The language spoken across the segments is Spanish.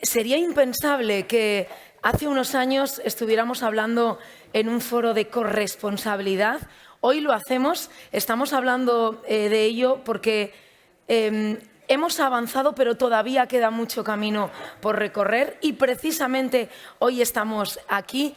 sería impensable que hace unos años estuviéramos hablando en un foro de corresponsabilidad. Hoy lo hacemos, estamos hablando de ello porque hemos avanzado, pero todavía queda mucho camino por recorrer y precisamente hoy estamos aquí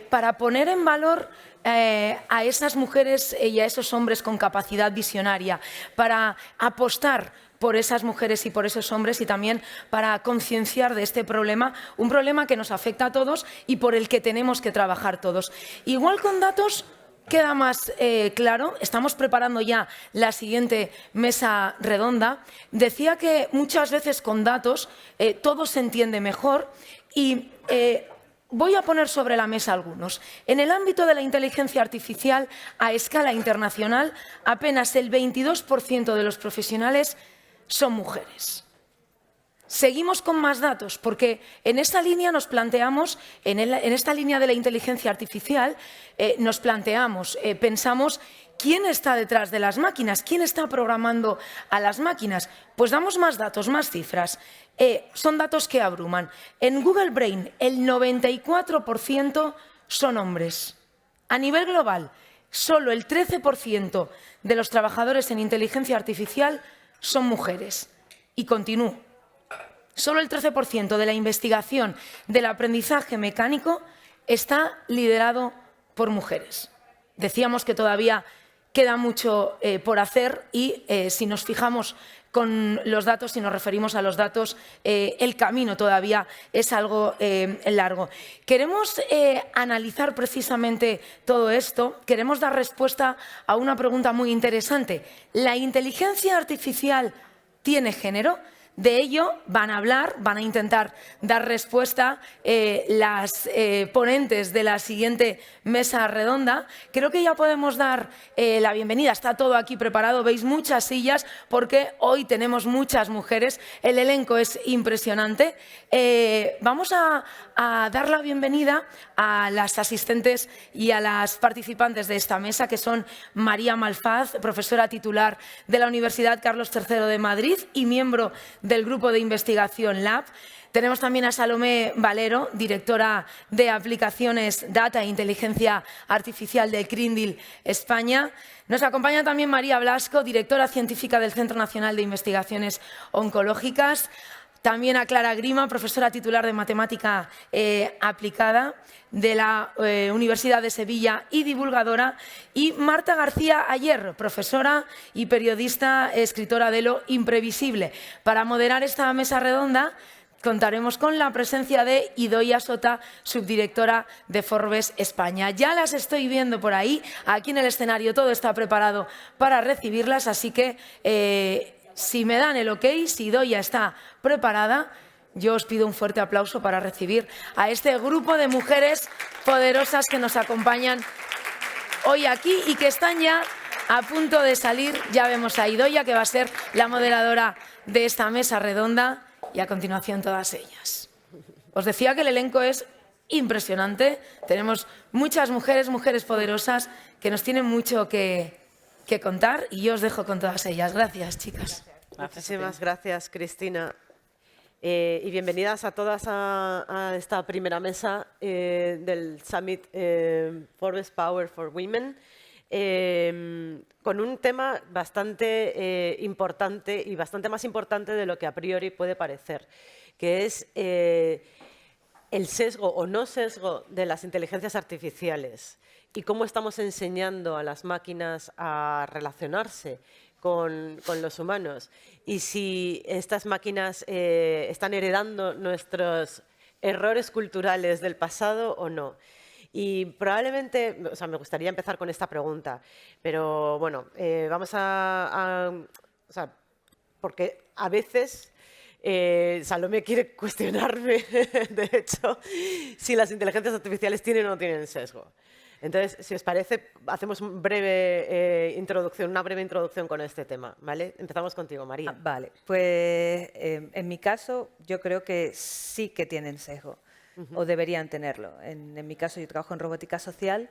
para poner en valor a esas mujeres y a esos hombres con capacidad visionaria, para apostar por esas mujeres y por esos hombres y también para concienciar de este problema, un problema que nos afecta a todos y por el que tenemos que trabajar todos. Igual con datos queda más claro, estamos preparando ya la siguiente mesa redonda. Decía que muchas veces con datos todo se entiende mejor y voy a poner sobre la mesa algunos. En el ámbito de la inteligencia artificial a escala internacional, apenas el 22% de los profesionales son mujeres. Seguimos con más datos porque en esa línea nos planteamos, en esta línea de la inteligencia artificial, nos planteamos, pensamos, ¿quién está detrás de las máquinas? ¿Quién está programando a las máquinas? Pues damos más datos, más cifras. Son datos que abruman. En Google Brain el 94% son hombres. A nivel global, solo el 13% de los trabajadores en inteligencia artificial son mujeres. Y continúo. Solo el 13% de la investigación del aprendizaje mecánico está liderado por mujeres. Decíamos que todavía queda mucho por hacer y si nos fijamos con los datos, si nos referimos a los datos, el camino todavía es algo largo. Queremos analizar precisamente todo esto, queremos dar respuesta a una pregunta muy interesante. ¿La inteligencia artificial tiene género? De ello van a hablar, van a intentar dar respuesta las ponentes de la siguiente mesa redonda. Creo que ya podemos dar la bienvenida. Está todo aquí preparado, veis muchas sillas porque hoy tenemos muchas mujeres. El elenco es impresionante. Vamos a dar la bienvenida a las asistentes y a las participantes de esta mesa, que son María Malfaz, profesora titular de la Universidad Carlos III de Madrid y miembro del Grupo de Investigación Lab. Tenemos también a Salomé Valero, directora de Aplicaciones Data e Inteligencia Artificial de CRINDIL España. Nos acompaña también María Blasco, directora científica del Centro Nacional de Investigaciones Oncológicas. También a Clara Grima, profesora titular de Matemática Aplicada de la Universidad de Sevilla y divulgadora. Y Marta García Ayer, profesora y periodista, escritora de Lo Imprevisible. Para moderar esta mesa redonda contaremos con la presencia de Idoia Sota, subdirectora de Forbes España. Ya las estoy viendo por ahí, aquí en el escenario todo está preparado para recibirlas, así que si me dan el ok, si Idoia está preparada, yo os pido un fuerte aplauso para recibir a este grupo de mujeres poderosas que nos acompañan hoy aquí y que están ya a punto de salir. Ya vemos a Idoia, que va a ser la moderadora de esta mesa redonda, y a continuación todas ellas. Os decía que el elenco es impresionante. Tenemos muchas mujeres, mujeres poderosas, que nos tienen mucho que contar y yo os dejo con todas ellas. Gracias, chicas. Muchísimas gracias, Cristina. Y bienvenidas a todas a esta primera mesa del Summit Forbes Power for Women, con un tema bastante importante y bastante más importante de lo que a priori puede parecer, que es el sesgo o no sesgo de las inteligencias artificiales y cómo estamos enseñando a las máquinas a relacionarse con los humanos y si estas máquinas están heredando nuestros errores culturales del pasado o no. Y probablemente, o sea, me gustaría empezar con esta pregunta, pero bueno, vamos o sea, porque a veces Salomé quiere cuestionarme, de hecho, si las inteligencias artificiales tienen o no tienen sesgo. Entonces, si os parece, hacemos una breve introducción con este tema, ¿vale? Empezamos contigo, María. Vale, pues en mi caso yo creo que sí que tienen sesgo, o deberían tenerlo. En mi caso yo trabajo en robótica social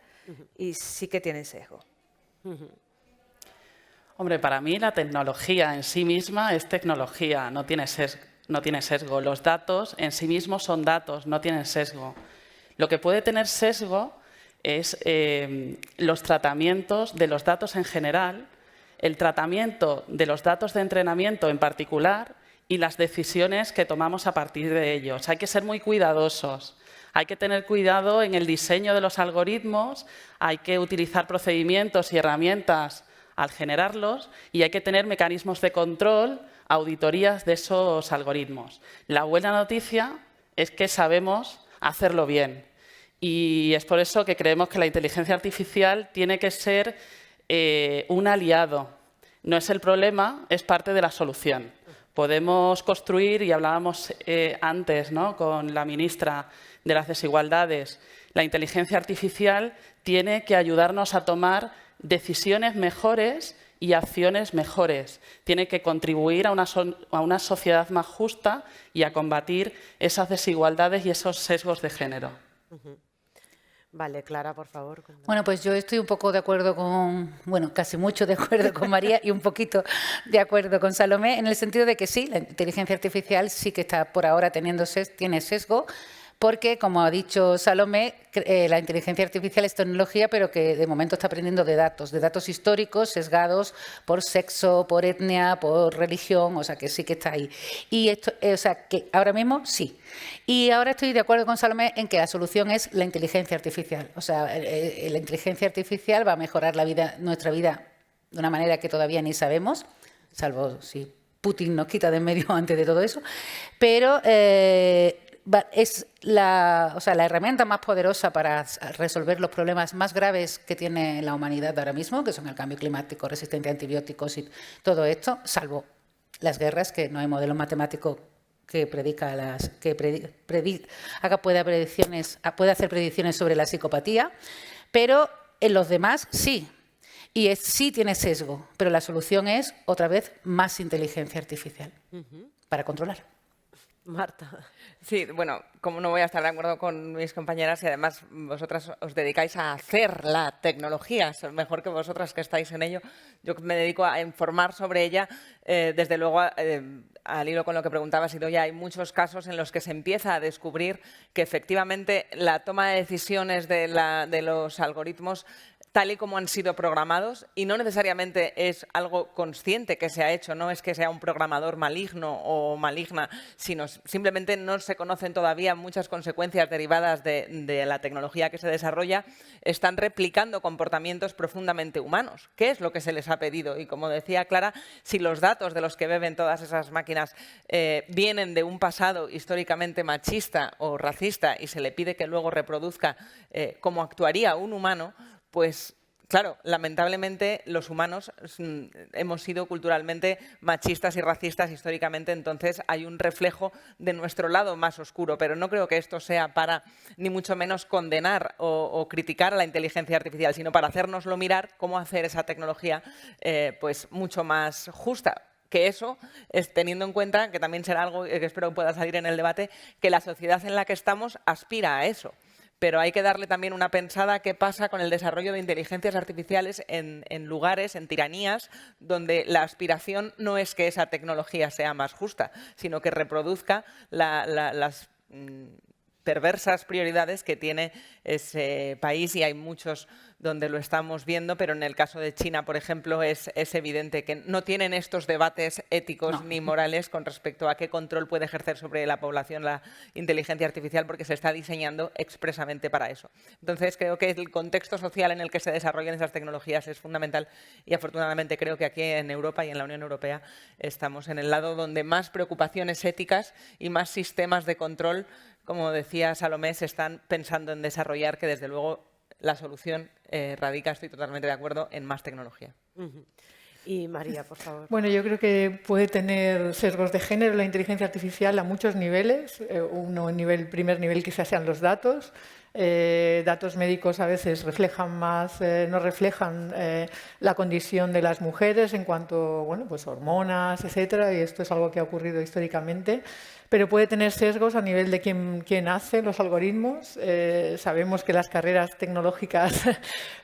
y sí que tienen sesgo. Hombre, para mí la tecnología en sí misma es tecnología, no tiene no tiene sesgo. Los datos en sí mismos son datos, no tienen sesgo. Lo que puede tener sesgo es los tratamientos de los datos en general, el tratamiento de los datos de entrenamiento en particular y las decisiones que tomamos a partir de ellos. Hay que ser muy cuidadosos. Hay que tener cuidado en el diseño de los algoritmos, hay que utilizar procedimientos y herramientas al generarlos y hay que tener mecanismos de control, auditorías de esos algoritmos. La buena noticia es que sabemos hacerlo bien y es por eso que creemos que la inteligencia artificial tiene que ser un aliado. No es el problema, es parte de la solución. Podemos construir, y hablábamos antes, ¿no?, con la ministra de las desigualdades, la inteligencia artificial tiene que ayudarnos a tomar decisiones mejores y acciones mejores. Tiene que contribuir a una sociedad más justa y a combatir esas desigualdades y esos sesgos de género. Vale, Clara, por favor. Bueno, pues yo estoy un poco de acuerdo con, bueno, casi mucho de acuerdo con María y un poquito de acuerdo con Salomé, en el sentido de que sí, la inteligencia artificial sí que está por ahora tiene sesgo, porque, como ha dicho Salomé, la inteligencia artificial es tecnología, pero que de momento está aprendiendo de datos históricos, sesgados por sexo, por etnia, por religión, o sea, que sí que está ahí. Y esto, o sea, que ahora mismo sí. Y ahora estoy de acuerdo con Salomé en que la solución es la inteligencia artificial. O sea, la inteligencia artificial va a mejorar nuestra vida de una manera que todavía ni sabemos, salvo si Putin nos quita de en medio antes de todo eso, pero es la herramienta más poderosa para resolver los problemas más graves que tiene la humanidad ahora mismo, que son el cambio climático, resistencia a antibióticos y todo esto, salvo las guerras, que no hay modelo matemático que puede hacer predicciones sobre la psicopatía, pero en los demás sí. Y sí tiene sesgo, pero la solución es, otra vez, más inteligencia artificial para controlar. Marta. Sí, bueno, como no voy a estar de acuerdo con mis compañeras y además vosotras os dedicáis a hacer la tecnología, es mejor que vosotras que estáis en ello. Yo me dedico a informar sobre ella. Desde luego, al hilo con lo que preguntaba Idoia, hay muchos casos en los que se empieza a descubrir que efectivamente la toma de decisiones de los algoritmos tal y como han sido programados, y no necesariamente es algo consciente que se ha hecho, no es que sea un programador maligno o maligna, sino simplemente no se conocen todavía muchas consecuencias derivadas de la tecnología que se desarrolla, están replicando comportamientos profundamente humanos. ¿Qué es lo que se les ha pedido? Y como decía Clara, si los datos de los que beben todas esas máquinas vienen de un pasado históricamente machista o racista y se le pide que luego reproduzca cómo actuaría un humano, pues claro, lamentablemente los humanos hemos sido culturalmente machistas y racistas históricamente, entonces hay un reflejo de nuestro lado más oscuro, pero no creo que esto sea para ni mucho menos condenar o criticar a la inteligencia artificial, sino para hacérnoslo mirar cómo hacer esa tecnología pues mucho más justa. Que eso es teniendo en cuenta, que también será algo que espero que pueda salir en el debate, que la sociedad en la que estamos aspira a eso. Pero hay que darle también una pensada a qué pasa con el desarrollo de inteligencias artificiales en lugares, en tiranías, donde la aspiración no es que esa tecnología sea más justa, sino que reproduzca las perversas prioridades que tiene ese país, y hay muchos donde lo estamos viendo, pero en el caso de China, por ejemplo, es evidente que no tienen estos debates éticos ni morales con respecto a qué control puede ejercer sobre la población la inteligencia artificial, porque se está diseñando expresamente para eso. Entonces, creo que el contexto social en el que se desarrollan esas tecnologías es fundamental, y afortunadamente creo que aquí en Europa y en la Unión Europea estamos en el lado donde más preocupaciones éticas y más sistemas de control, como decía Salomé, se están pensando en desarrollar, que desde luego la solución radica, estoy totalmente de acuerdo, en más tecnología. Y María, por favor. Bueno, yo creo que puede tener sesgos de género la inteligencia artificial a muchos niveles. Primer nivel quizás sean los datos. datos médicos a veces reflejan más, no reflejan la condición de las mujeres en cuanto, bueno, pues hormonas, etcétera, y esto es algo que ha ocurrido históricamente, pero puede tener sesgos a nivel de quién hace los algoritmos. Sabemos que las carreras tecnológicas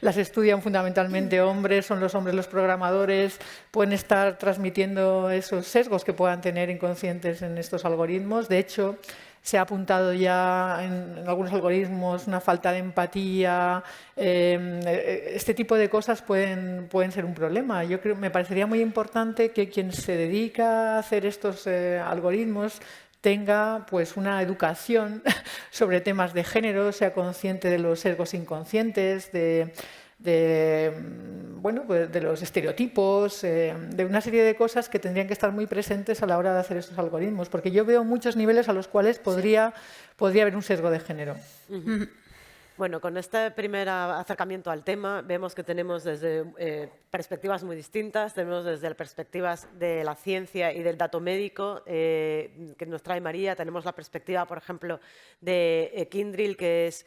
las estudian fundamentalmente hombres, son los hombres los programadores, pueden estar transmitiendo esos sesgos que puedan tener inconscientes en estos algoritmos. De hecho, se ha apuntado ya en algunos algoritmos una falta de empatía. Este tipo de cosas pueden ser un problema. Yo creo, me parecería muy importante que quien se dedica a hacer estos algoritmos tenga pues una educación sobre temas de género, sea consciente de los sesgos inconscientes, bueno, pues de los estereotipos, de una serie de cosas que tendrían que estar muy presentes a la hora de hacer estos algoritmos, porque yo veo muchos niveles a los cuales podría haber un sesgo de género. Bueno, con este primer acercamiento al tema vemos que tenemos desde perspectivas muy distintas, tenemos desde perspectivas de la ciencia y del dato médico que nos trae María, tenemos la perspectiva, por ejemplo, de Kyndryl, que es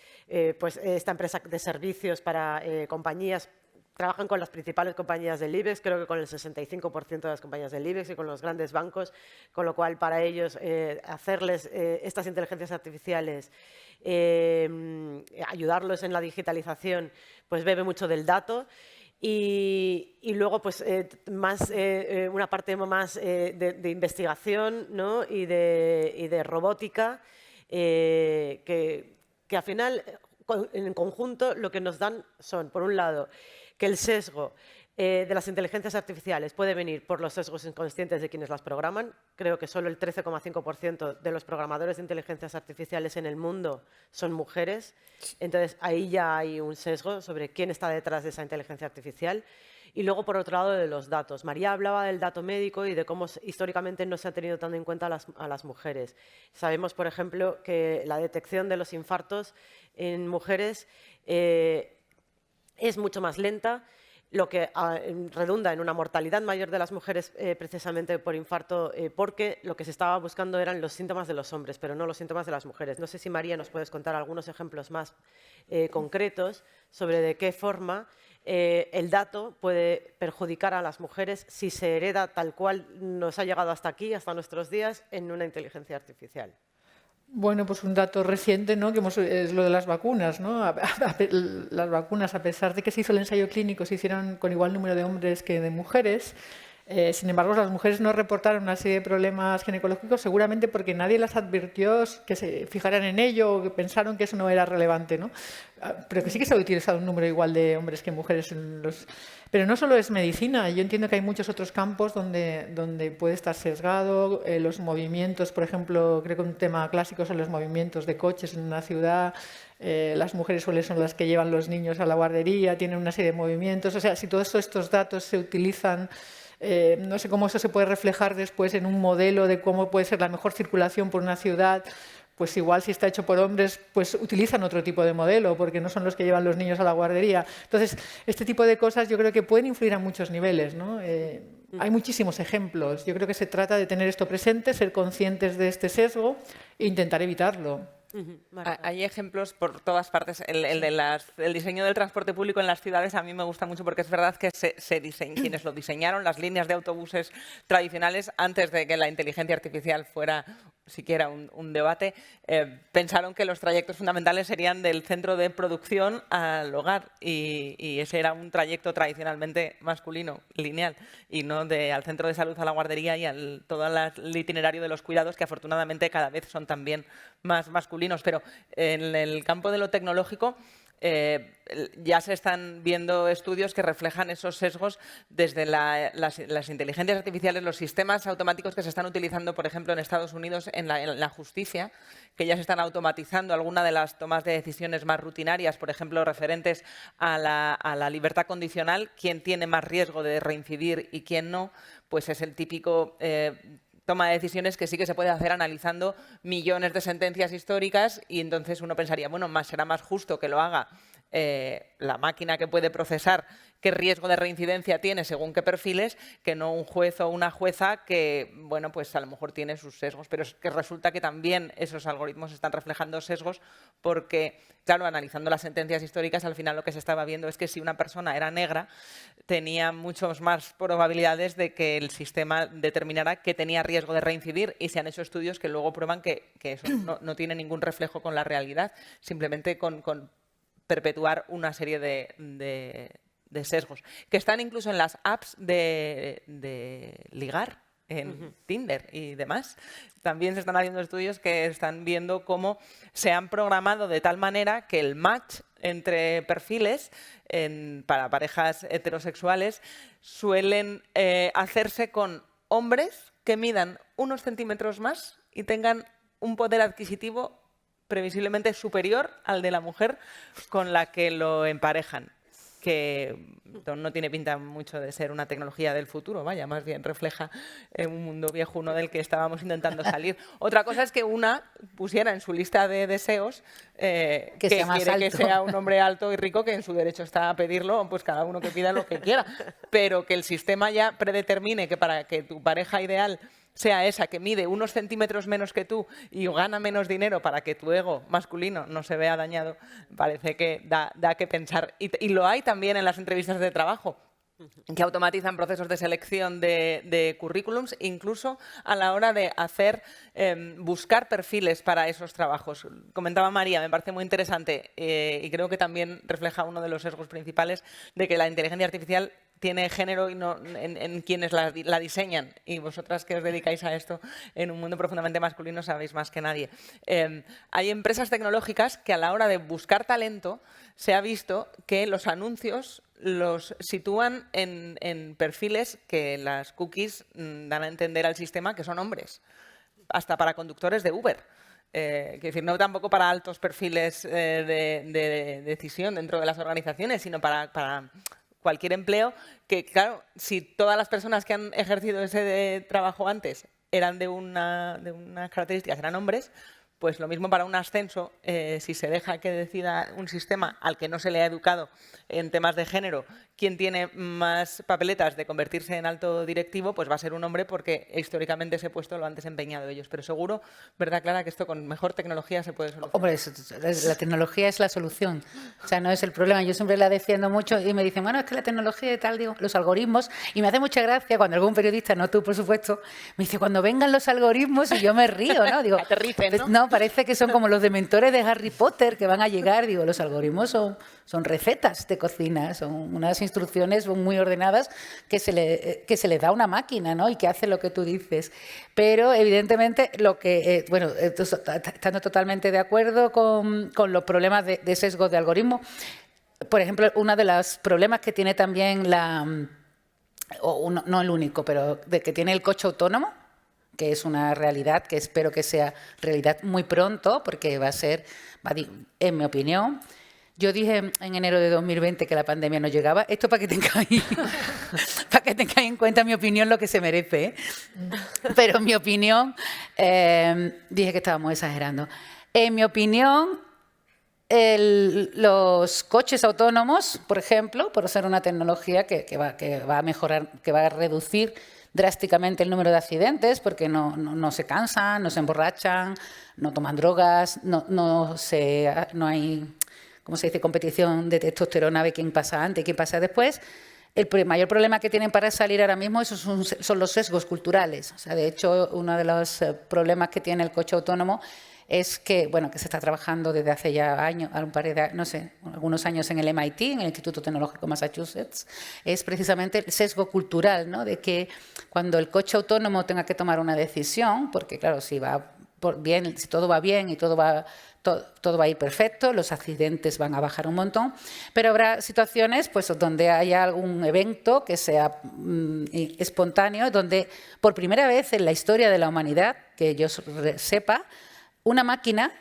pues esta empresa de servicios para compañías. Trabajan con las principales compañías del IBEX, creo que con el 65% de las compañías del IBEX y con los grandes bancos, con lo cual para ellos hacerles estas inteligencias artificiales, ayudarlos en la digitalización, pues bebe mucho del dato. Y luego pues una parte más de investigación, ¿no? y de robótica, que al final en conjunto lo que nos dan son, por un lado, que el sesgo de las inteligencias artificiales puede venir por los sesgos inconscientes de quienes las programan. Creo que solo el 13,5% de los programadores de inteligencias artificiales en el mundo son mujeres. Entonces, ahí ya hay un sesgo sobre quién está detrás de esa inteligencia artificial. Y luego, por otro lado, de los datos. María hablaba del dato médico y de cómo históricamente no se ha tenido tanto en cuenta a las mujeres. Sabemos, por ejemplo, que la detección de los infartos en mujeres es mucho más lenta, lo que redunda en una mortalidad mayor de las mujeres precisamente por infarto, porque lo que se estaba buscando eran los síntomas de los hombres, pero no los síntomas de las mujeres. No sé si, María, nos puedes contar algunos ejemplos más concretos sobre de qué forma el dato puede perjudicar a las mujeres si se hereda tal cual nos ha llegado hasta aquí, hasta nuestros días, en una inteligencia artificial. Bueno, pues un dato reciente, ¿no? Es lo de las vacunas, ¿no? Las vacunas, a pesar de que se hizo el ensayo clínico, se hicieron con igual número de hombres que de mujeres. Sin embargo, las mujeres no reportaron una serie de problemas ginecológicos, seguramente porque nadie las advirtió que se fijaran en ello o que pensaron que eso no era relevante, ¿no? Pero que sí que se ha utilizado un número igual de hombres que mujeres en los... Pero no solo es medicina, yo entiendo que hay muchos otros campos donde puede estar sesgado, los movimientos, por ejemplo, creo que un tema clásico son los movimientos de coches en una ciudad. Las mujeres son las que llevan los niños a la guardería, tienen una serie de movimientos. O sea, si todos estos datos se utilizan, no sé cómo eso se puede reflejar después en un modelo de cómo puede ser la mejor circulación por una ciudad. Pues igual si está hecho por hombres, pues utilizan otro tipo de modelo, porque no son los que llevan los niños a la guardería. Entonces, este tipo de cosas yo creo que pueden influir a muchos niveles, ¿no? Hay muchísimos ejemplos. Yo creo que se trata de tener esto presente, ser conscientes de este sesgo e intentar evitarlo. Hay ejemplos por todas partes. El diseño del transporte público en las ciudades a mí me gusta mucho porque es verdad que quienes lo diseñaron, las líneas de autobuses tradicionales, antes de que la inteligencia artificial fuera siquiera un debate, pensaron que los trayectos fundamentales serían del centro de producción al hogar y ese era un trayecto tradicionalmente masculino, lineal, y no al centro de salud, a la guardería y todo el itinerario de los cuidados, que afortunadamente cada vez son también más masculinos. Pero en el campo de lo tecnológico ya se están viendo estudios que reflejan esos sesgos desde las inteligencias artificiales, los sistemas automáticos que se están utilizando, por ejemplo, en Estados Unidos en la justicia, que ya se están automatizando algunas de las tomas de decisiones más rutinarias, por ejemplo, referentes a la libertad condicional. Quién tiene más riesgo de reincidir y quién no, pues es el típico toma de decisiones que sí que se puede hacer analizando millones de sentencias históricas, y entonces uno pensaría, bueno, será más justo que lo haga la máquina que puede procesar qué riesgo de reincidencia tiene según qué perfiles, que no un juez o una jueza que, bueno, pues a lo mejor tiene sus sesgos, pero es que resulta que también esos algoritmos están reflejando sesgos porque, claro, analizando las sentencias históricas, al final lo que se estaba viendo es que si una persona era negra, tenía muchas más probabilidades de que el sistema determinara que tenía riesgo de reincidir, y se han hecho estudios que luego prueban que eso no tiene ningún reflejo con la realidad, simplemente con perpetuar una serie de sesgos, que están incluso en las apps de ligar, en Tinder y demás. También se están haciendo estudios que están viendo cómo se han programado de tal manera que el match entre perfiles para parejas heterosexuales suelen hacerse con hombres que midan unos centímetros más y tengan un poder adquisitivo previsiblemente superior al de la mujer con la que lo emparejan, que no tiene pinta mucho de ser una tecnología del futuro, vaya, más bien refleja un mundo viejuno del que estábamos intentando salir. Otra cosa es que una pusiera en su lista de deseos que sea más quiere que alto. sea un hombre alto y rico, que en su derecho está a pedirlo, pues cada uno que pida lo que quiera, pero que el sistema ya predetermine que para que tu pareja ideal sea esa que mide unos centímetros menos que tú y gana menos dinero para que tu ego masculino no se vea dañado, parece que da que pensar. Y lo hay también en las entrevistas de trabajo, que automatizan procesos de selección de currículums, incluso a la hora de buscar perfiles para esos trabajos. Comentaba María, me parece muy interesante y creo que también refleja uno de los sesgos principales de que la inteligencia artificial tiene género y no en quienes la diseñan. Y vosotras que os dedicáis a esto en un mundo profundamente masculino sabéis más que nadie. Hay empresas tecnológicas que a la hora de buscar talento se ha visto que los anuncios los sitúan en perfiles que las cookies dan a entender al sistema que son hombres, hasta para conductores de Uber. Es decir, no tampoco para altos perfiles de decisión dentro de las organizaciones, sino para cualquier empleo que, claro, si todas las personas que han ejercido ese trabajo antes eran de unas características, eran hombres, pues lo mismo para un ascenso, si se deja que decida un sistema al que no se le ha educado en temas de género quién tiene más papeletas de convertirse en alto directivo, pues va a ser un hombre porque históricamente ese puesto lo han desempeñado ellos. Pero seguro, ¿verdad, Clara, que esto con mejor tecnología se puede solucionar? Hombre, la tecnología es la solución, o sea, no es el problema. Yo siempre la defiendo mucho y me dicen, bueno, es que la tecnología y tal, digo, los algoritmos, y me hace mucha gracia cuando algún periodista, no tú, por supuesto, me dice, cuando vengan los algoritmos, y yo me río, ¿no? Digo, Aterricen, ¿no? No, parece que son como los dementores de Harry Potter que van a llegar. Digo, los algoritmos son recetas de cocina, son unas instrucciones muy ordenadas que se le da a una máquina, ¿no? Y que hace lo que tú dices. Pero, evidentemente, estando totalmente de acuerdo con los problemas de sesgo de algoritmo, por ejemplo, uno de los problemas que tiene también no el único, pero que tiene el coche autónomo, que es una realidad que espero que sea realidad muy pronto, porque en mi opinión, yo dije en enero de 2020 que la pandemia no llegaba. Esto para que tengáis en cuenta mi opinión, lo que se merece, ¿eh? Pero en mi opinión, dije que estábamos exagerando. En mi opinión, los coches autónomos, por ejemplo, por ser una tecnología que va a mejorar, que va a reducir drásticamente el número de accidentes, porque no se cansan, no se emborrachan, no toman drogas, no hay, ¿cómo se dice?, competición de testosterona de quién pasa antes y quién pasa después. El mayor problema que tienen para salir ahora mismo son los sesgos culturales. O sea, de hecho, uno de los problemas que tiene el coche autónomo es que se está trabajando desde hace ya años, algunos años en el MIT, en el Instituto Tecnológico de Massachusetts, es precisamente el sesgo cultural, ¿no? De que cuando el coche autónomo tenga que tomar una decisión, porque claro, si todo va bien y todo va a ir perfecto, los accidentes van a bajar un montón, pero habrá situaciones pues, donde haya algún evento que sea espontáneo, donde por primera vez en la historia de la humanidad, que yo sepa, una máquina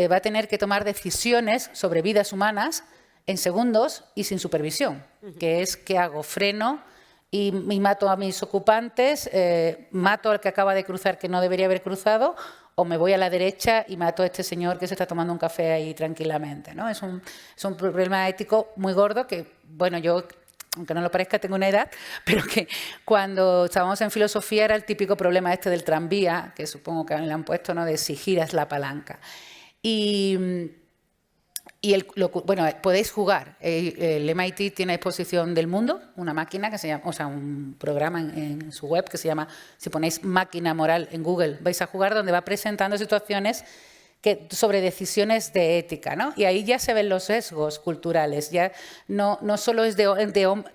va a tener que tomar decisiones sobre vidas humanas en segundos y sin supervisión, que es qué hago, freno y mato a mis ocupantes, mato al que acaba de cruzar que no debería haber cruzado, o me voy a la derecha y mato a este señor que se está tomando un café ahí tranquilamente, ¿no? Es un problema ético muy gordo que, bueno, yo, aunque no lo parezca, tengo una edad, pero que cuando estábamos en filosofía era el típico problema este del tranvía, que supongo que le han puesto, ¿no?, de si giras la palanca. Bueno, podéis jugar. El MIT tiene a disposición del mundo una máquina que se llama, o sea, un programa en su web que se llama, si ponéis máquina moral en Google, vais a jugar, donde va presentando situaciones sobre decisiones de ética, ¿no? Y ahí ya se ven los sesgos culturales. Ya no solo es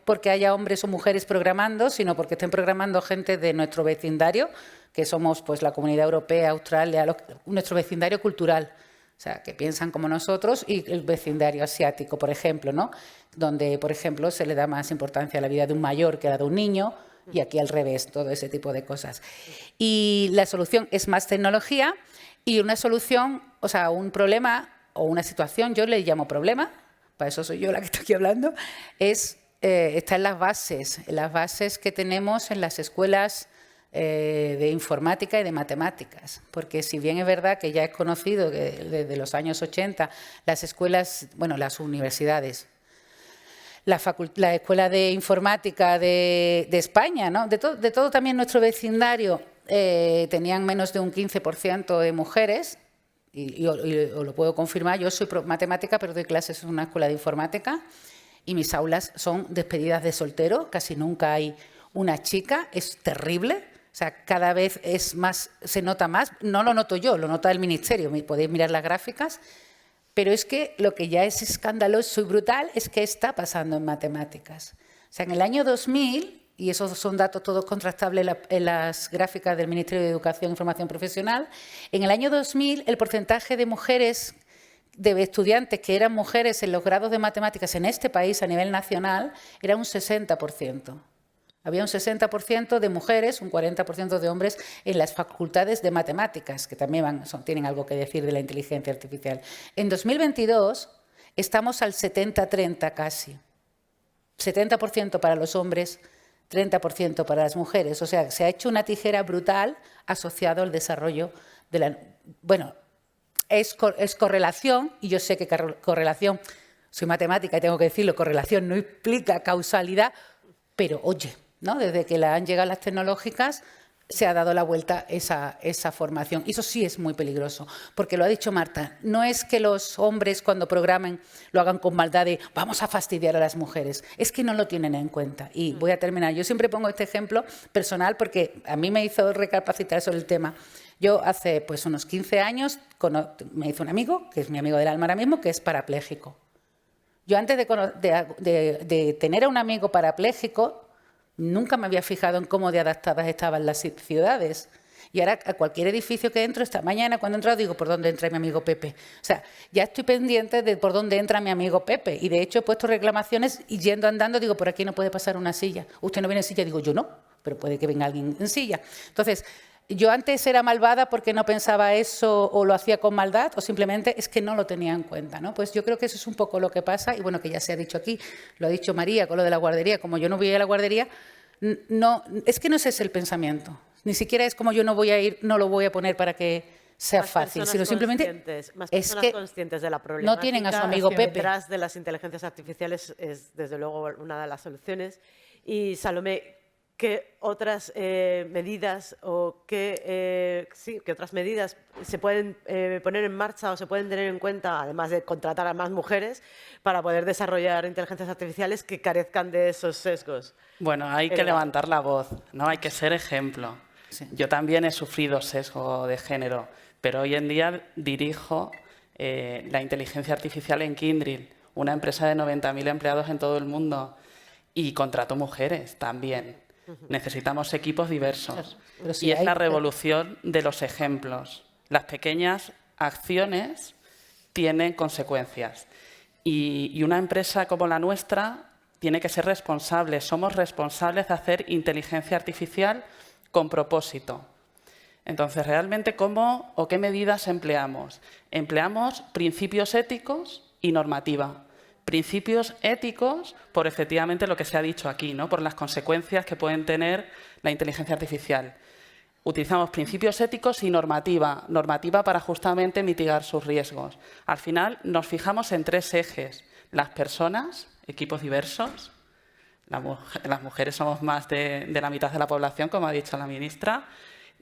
porque haya hombres o mujeres programando, sino porque estén programando gente de nuestro vecindario, que somos pues la Comunidad Europea, Australia, nuestro vecindario cultural. O sea, que piensan como nosotros, y el vecindario asiático, por ejemplo, ¿no? Donde, por ejemplo, se le da más importancia a la vida de un mayor que a la de un niño, y aquí al revés, todo ese tipo de cosas. Y la solución es más tecnología, y una solución, o sea, un problema o una situación, yo le llamo problema, para eso soy yo la que estoy aquí hablando, está en las bases que tenemos en las escuelas de informática y de matemáticas, porque si bien es verdad que ya es conocido que desde los años 80 las escuelas, bueno, las universidades, la Escuela de Informática de España, ¿no?, de todo también nuestro vecindario, tenían menos de un 15% de mujeres, y os lo puedo confirmar. Yo soy matemática, pero doy clases en una escuela de informática, y mis aulas son despedidas de soltero, casi nunca hay una chica, es terrible. O sea, cada vez es más, se nota más, no lo noto yo, lo nota el Ministerio, podéis mirar las gráficas, pero es que lo que ya es escandaloso y brutal es que está pasando en matemáticas. O sea, en el año 2000, y esos son datos todos contrastables en las gráficas del Ministerio de Educación y Formación Profesional, en el año 2000 el porcentaje de mujeres, de estudiantes que eran mujeres en los grados de matemáticas en este país a nivel nacional, era un 60%. Había un 60% de mujeres, un 40% de hombres en las facultades de matemáticas, que también tienen algo que decir de la inteligencia artificial. En 2022 estamos al 70-30 casi. 70% para los hombres, 30% para las mujeres. O sea, se ha hecho una tijera brutal asociado al desarrollo de la... Bueno, es correlación, y yo sé que correlación, soy matemática y tengo que decirlo, correlación no implica causalidad, pero oye, ¿no?, desde que han llegado las tecnológicas se ha dado la vuelta esa formación. Y eso sí es muy peligroso, porque lo ha dicho Marta, no es que los hombres cuando programen lo hagan con maldad de vamos a fastidiar a las mujeres, es que no lo tienen en cuenta. Y voy a terminar. Yo siempre pongo este ejemplo personal porque a mí me hizo recapacitar sobre el tema. Yo hace pues unos 15 años me hizo un amigo, que es mi amigo del alma ahora mismo, que es parapléjico. Yo antes de tener a un amigo parapléjico, nunca me había fijado en cómo de adaptadas estaban las ciudades. Y ahora a cualquier edificio que entro, esta mañana cuando he entrado digo, ¿por dónde entra mi amigo Pepe? O sea, ya estoy pendiente de por dónde entra mi amigo Pepe. Y de hecho he puesto reclamaciones y yendo andando digo, por aquí no puede pasar una silla. ¿Usted no viene en silla? Digo, yo no, pero puede que venga alguien en silla. Entonces, yo antes era malvada porque no pensaba eso o lo hacía con maldad o simplemente es que no lo tenía en cuenta, ¿no? Pues yo creo que eso es un poco lo que pasa y bueno, que ya se ha dicho aquí, lo ha dicho María con lo de la guardería, como yo no voy a la guardería, no, es que no ese es el pensamiento, ni siquiera es como yo no voy a ir, no lo voy a poner para que sea fácil, sino simplemente es que conscientes de la problemática, no tienen a su amigo Pepe. Detrás de las inteligencias artificiales es desde luego una de las soluciones. Y Salomé, ¿qué otras medidas o qué otras medidas se pueden poner en marcha o se pueden tener en cuenta, además de contratar a más mujeres, para poder desarrollar inteligencias artificiales que carezcan de esos sesgos? Bueno, hay que levantar la voz, ¿no? Hay que ser ejemplo. Sí. Yo también he sufrido sesgo de género, pero hoy en día dirijo la inteligencia artificial en Kyndryl, una empresa de 90.000 empleados en todo el mundo, y contrato mujeres también. Necesitamos equipos diversos. Pero si y es hay... la revolución de los ejemplos. Las pequeñas acciones tienen consecuencias. Y una empresa como la nuestra tiene que ser responsable. Somos responsables de hacer inteligencia artificial con propósito. Entonces, realmente, ¿cómo o qué medidas empleamos? Empleamos principios éticos y normativa. principios éticos por efectivamente lo que se ha dicho aquí, ¿no? Por las consecuencias que pueden tener la inteligencia artificial. Utilizamos principios éticos y normativa para justamente mitigar sus riesgos. Al final nos fijamos en 3 ejes: las personas, equipos diversos. Las mujeres somos más de la mitad de la población, como ha dicho la ministra.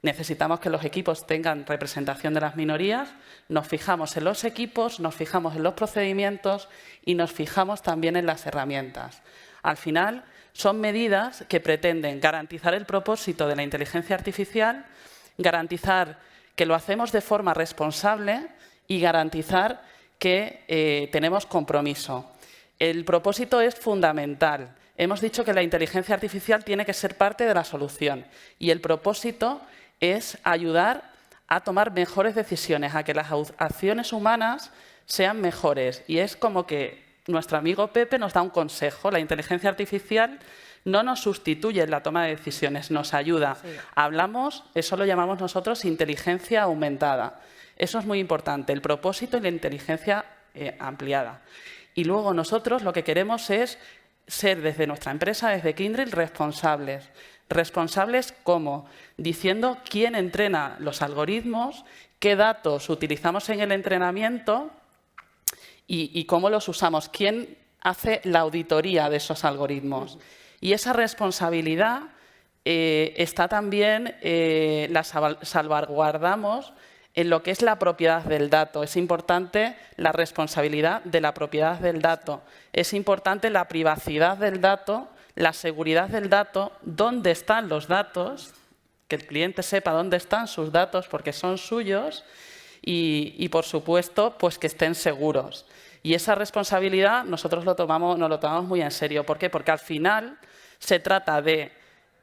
Necesitamos que los equipos tengan representación de las minorías. Nos fijamos en los equipos, nos fijamos en los procedimientos y nos fijamos también en las herramientas. Al final, son medidas que pretenden garantizar el propósito de la inteligencia artificial, garantizar que lo hacemos de forma responsable y garantizar que tenemos compromiso. El propósito es fundamental. Hemos dicho que la inteligencia artificial tiene que ser parte de la solución y el propósito es ayudar a tomar mejores decisiones, a que las acciones humanas sean mejores. Y es como que nuestro amigo Pepe nos da un consejo. La inteligencia artificial no nos sustituye en la toma de decisiones, nos ayuda. Sí. Hablamos, eso lo llamamos nosotros inteligencia aumentada. Eso es muy importante, el propósito y la inteligencia ampliada. Y luego nosotros lo que queremos es ser desde nuestra empresa, desde Kyndryl, responsables. ¿Responsables cómo? Diciendo quién entrena los algoritmos, qué datos utilizamos en el entrenamiento y cómo los usamos, quién hace la auditoría de esos algoritmos. Y esa responsabilidad está también, la salvaguardamos en lo que es la propiedad del dato. Es importante la responsabilidad de la propiedad del dato. Es importante la privacidad del dato, la seguridad del dato, dónde están los datos, que el cliente sepa dónde están sus datos porque son suyos y por supuesto, pues que estén seguros. Y esa responsabilidad nosotros nos lo tomamos muy en serio. ¿Por qué? Porque al final se trata de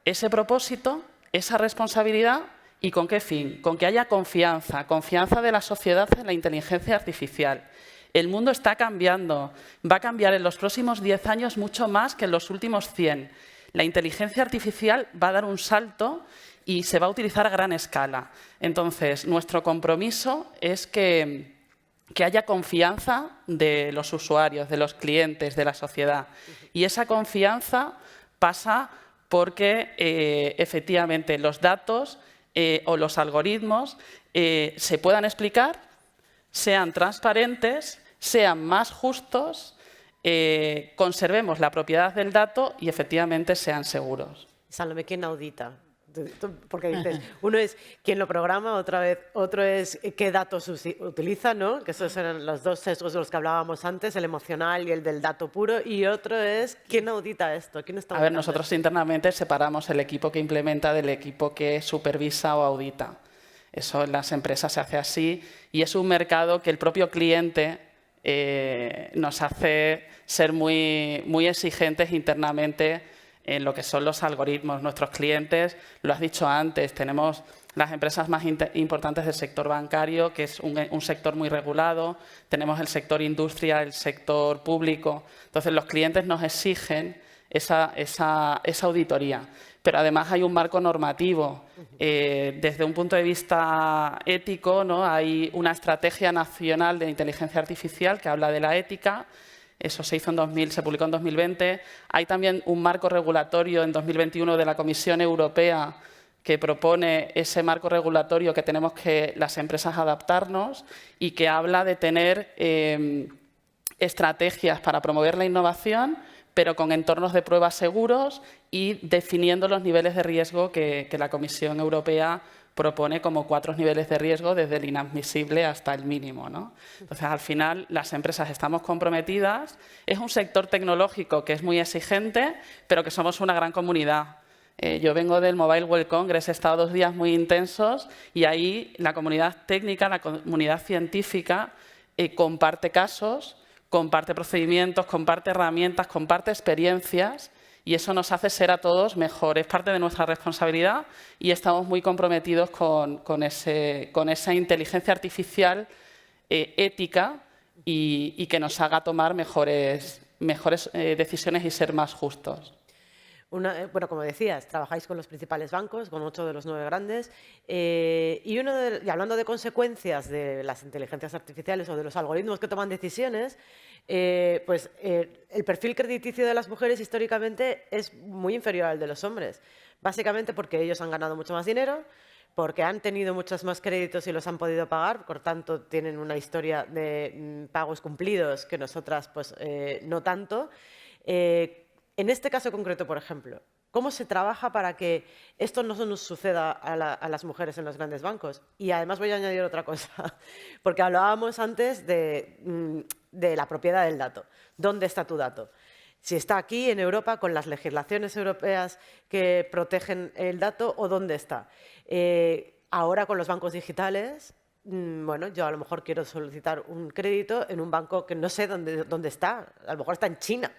ese propósito, esa responsabilidad. ¿Y con qué fin? Con que haya confianza de la sociedad en la inteligencia artificial. El mundo está cambiando, va a cambiar en los próximos 10 años mucho más que en los últimos 100. La inteligencia artificial va a dar un salto y se va a utilizar a gran escala. Entonces, nuestro compromiso es que haya confianza de los usuarios, de los clientes, de la sociedad. Y esa confianza pasa porque efectivamente los datos o los algoritmos se puedan explicar, sean transparentes, sean más justos, conservemos la propiedad del dato y efectivamente sean seguros. Salomé, ¿quién audita? Porque dices, uno es quién lo programa, otro es qué datos utiliza, ¿no? Que esos eran los 2 sesgos de los que hablábamos antes, el emocional y el del dato puro, y otro es quién audita esto, quién está auditando. Nosotros internamente separamos el equipo que implementa del equipo que supervisa o audita. Eso en las empresas se hace así y es un mercado que el propio cliente nos hace ser muy exigentes internamente en lo que son los algoritmos. Nuestros clientes, lo has dicho antes, tenemos las empresas más importantes del sector bancario, que es un sector muy regulado, tenemos el sector industria, el sector público. Entonces, los clientes nos exigen esa auditoría. Pero además hay un marco normativo. Desde un punto de vista ético, ¿no? Hay una estrategia nacional de inteligencia artificial que habla de la ética. Eso se publicó en 2020. Hay también un marco regulatorio en 2021 de la Comisión Europea que propone ese marco regulatorio que tenemos que las empresas adaptarnos y que habla de tener estrategias para promover la innovación, pero con entornos de prueba seguros y definiendo los niveles de riesgo que la Comisión Europea propone como 4 niveles de riesgo, desde el inadmisible hasta el mínimo, ¿no? Entonces, al final, las empresas estamos comprometidas. Es un sector tecnológico que es muy exigente, pero que somos una gran comunidad. Yo vengo del Mobile World Congress, he estado 2 días muy intensos y ahí la comunidad técnica, la comunidad científica comparte casos, comparte procedimientos, comparte herramientas, comparte experiencias y eso nos hace ser a todos mejor. Es parte de nuestra responsabilidad y estamos muy comprometidos con esa inteligencia artificial ética y que nos haga tomar mejores decisiones y ser más justos. Bueno, como decías, trabajáis con los principales bancos, con 8 de los 9 grandes, y hablando de consecuencias de las inteligencias artificiales o de los algoritmos que toman decisiones, pues el perfil crediticio de las mujeres históricamente es muy inferior al de los hombres, básicamente porque ellos han ganado mucho más dinero, porque han tenido muchos más créditos y los han podido pagar, por tanto tienen una historia de pagos cumplidos que nosotras pues no tanto. En este caso concreto, por ejemplo, ¿cómo se trabaja para que esto no nos suceda a las mujeres en los grandes bancos? Y además voy a añadir otra cosa, porque hablábamos antes de la propiedad del dato. ¿Dónde está tu dato? Si está aquí, en Europa, con las legislaciones europeas que protegen el dato, ¿o dónde está? Ahora, con los bancos digitales, bueno, yo a lo mejor quiero solicitar un crédito en un banco que no sé dónde está. A lo mejor está en China.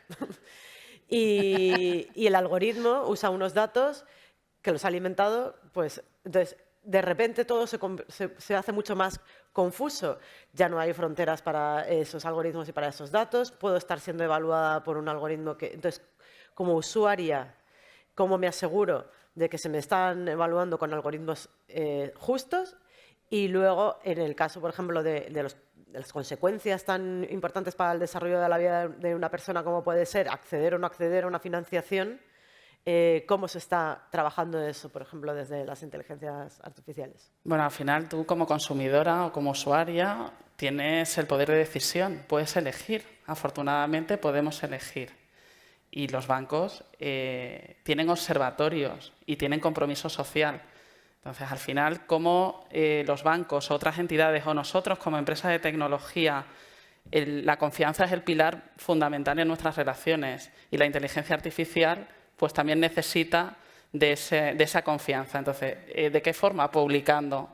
Y el algoritmo usa unos datos que los ha alimentado, pues entonces de repente todo se hace mucho más confuso. Ya no hay fronteras para esos algoritmos y para esos datos. Puedo estar siendo evaluada por un algoritmo que… Entonces, como usuaria, ¿cómo me aseguro de que se me están evaluando con algoritmos justos? Y luego, en el caso, por ejemplo, de las consecuencias tan importantes para el desarrollo de la vida de una persona como puede ser acceder o no acceder a una financiación, ¿cómo se está trabajando eso, por ejemplo, desde las inteligencias artificiales? Bueno, al final tú como consumidora o como usuaria tienes el poder de decisión, puedes elegir. Afortunadamente podemos elegir. Y los bancos tienen observatorios y tienen compromiso social. Entonces, al final, cómo los bancos, otras entidades o nosotros como empresa de tecnología, la confianza es el pilar fundamental en nuestras relaciones y la inteligencia artificial pues también necesita de esa confianza. Entonces, ¿de qué forma? Publicando,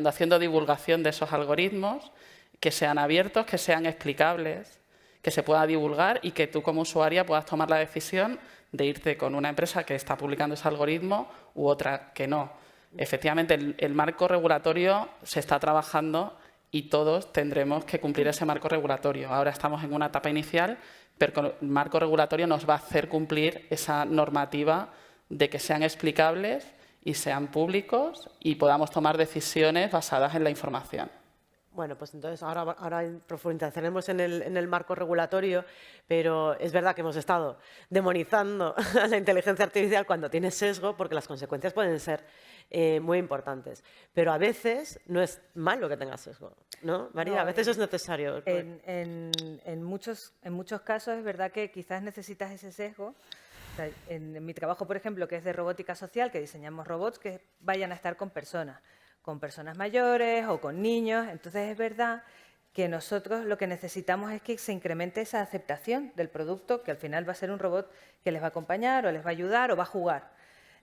haciendo divulgación de esos algoritmos, que sean abiertos, que sean explicables, que se pueda divulgar y que tú como usuaria puedas tomar la decisión de irte con una empresa que está publicando ese algoritmo u otra que no. Efectivamente, el marco regulatorio se está trabajando y todos tendremos que cumplir ese marco regulatorio. Ahora estamos en una etapa inicial, pero el marco regulatorio nos va a hacer cumplir esa normativa de que sean explicables y sean públicos y podamos tomar decisiones basadas en la información. Bueno, pues entonces ahora profundizaremos en el marco regulatorio, pero es verdad que hemos estado demonizando a la inteligencia artificial cuando tiene sesgo, porque las consecuencias pueden ser muy importantes. Pero a veces no es malo que tenga sesgo, ¿no, María? No, a veces es necesario. En muchos casos es verdad que quizás necesitas ese sesgo. O sea, en mi trabajo, por ejemplo, que es de robótica social, que diseñamos robots que vayan a estar con personas mayores o con niños. Entonces es verdad que nosotros lo que necesitamos es que se incremente esa aceptación del producto, que al final va a ser un robot que les va a acompañar o les va a ayudar o va a jugar.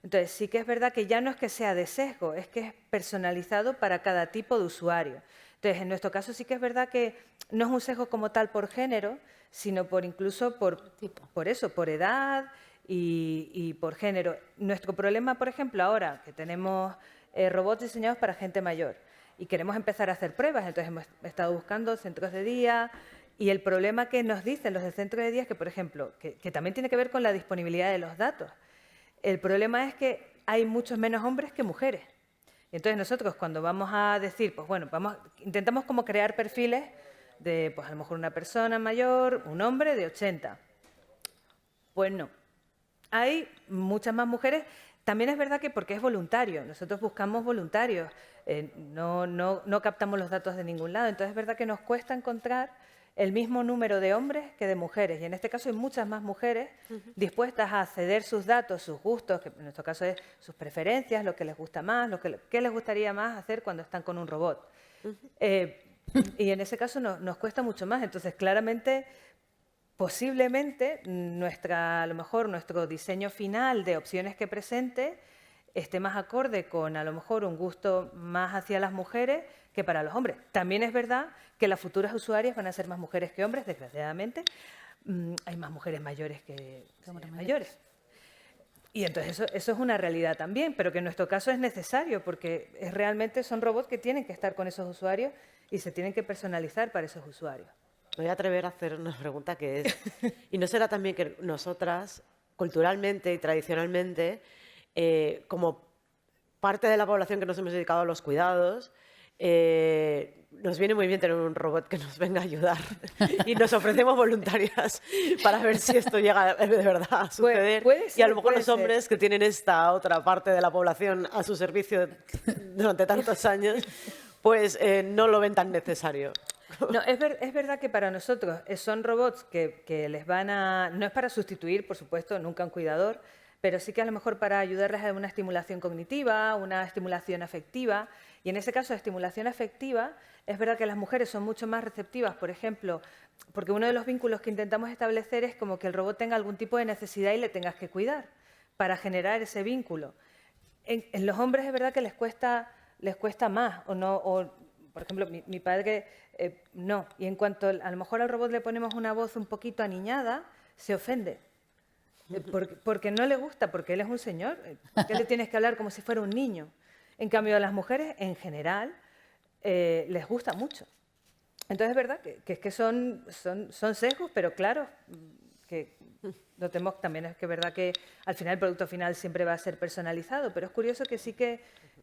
Entonces sí que es verdad que ya no es que sea de sesgo, es que es personalizado para cada tipo de usuario. Entonces en nuestro caso sí que es verdad que no es un sesgo como tal por género, sino incluso por eso, por edad y por género. Nuestro problema, por ejemplo, ahora que tenemos robots diseñados para gente mayor y queremos empezar a hacer pruebas, entonces hemos estado buscando centros de día y el problema que nos dicen los de centros de día es que, por ejemplo, que también tiene que ver con la disponibilidad de los datos. El problema es que hay muchos menos hombres que mujeres. Entonces nosotros cuando vamos a decir, pues bueno, intentamos como crear perfiles de, pues a lo mejor una persona mayor, un hombre de 80. Pues no. Hay muchas más mujeres. También es verdad que porque es voluntario, nosotros buscamos voluntarios, no captamos los datos de ningún lado, entonces es verdad que nos cuesta encontrar el mismo número de hombres que de mujeres, y en este caso hay muchas más mujeres dispuestas a ceder sus datos, sus gustos, que en nuestro caso es sus preferencias, lo que les gusta más, qué les gustaría más hacer cuando están con un robot. Y en ese caso nos cuesta mucho más, entonces claramente… Posiblemente a lo mejor nuestro diseño final de opciones que presente esté más acorde con a lo mejor un gusto más hacia las mujeres que para los hombres. También es verdad que las futuras usuarias van a ser más mujeres que hombres, desgraciadamente. Hay más mujeres mayores que hombres mayores. Y entonces eso es una realidad también, pero que en nuestro caso es necesario porque realmente son robots que tienen que estar con esos usuarios y se tienen que personalizar para esos usuarios. Me voy a atrever a hacer una pregunta que es, ¿y no será también que nosotras culturalmente y tradicionalmente, como parte de la población que nos hemos dedicado a los cuidados, nos viene muy bien tener un robot que nos venga a ayudar y nos ofrecemos voluntarias para ver si esto llega de verdad a suceder. Puede ser, y a lo mejor puede los hombres que tienen esta otra parte de la población a su servicio durante tantos años, pues no lo ven tan necesario. No, es verdad que para nosotros son robots que les van a... No es para sustituir, por supuesto, nunca un cuidador, pero sí que a lo mejor para ayudarles a una estimulación cognitiva, una estimulación afectiva. Y en ese caso de estimulación afectiva, es verdad que las mujeres son mucho más receptivas, por ejemplo, porque uno de los vínculos que intentamos establecer es como que el robot tenga algún tipo de necesidad y le tengas que cuidar para generar ese vínculo. En los hombres es verdad que les cuesta más, por ejemplo, mi padre no. Y en cuanto a lo mejor al robot le ponemos una voz un poquito aniñada, se ofende. Porque no le gusta, porque él es un señor. ¿Por qué le tienes que hablar como si fuera un niño? En cambio, a las mujeres, en general, les gusta mucho. Entonces, es verdad que son sesgos, pero claro, que lo tenemos también. Es que es verdad que al final el producto final siempre va a ser personalizado, pero es curioso que sí que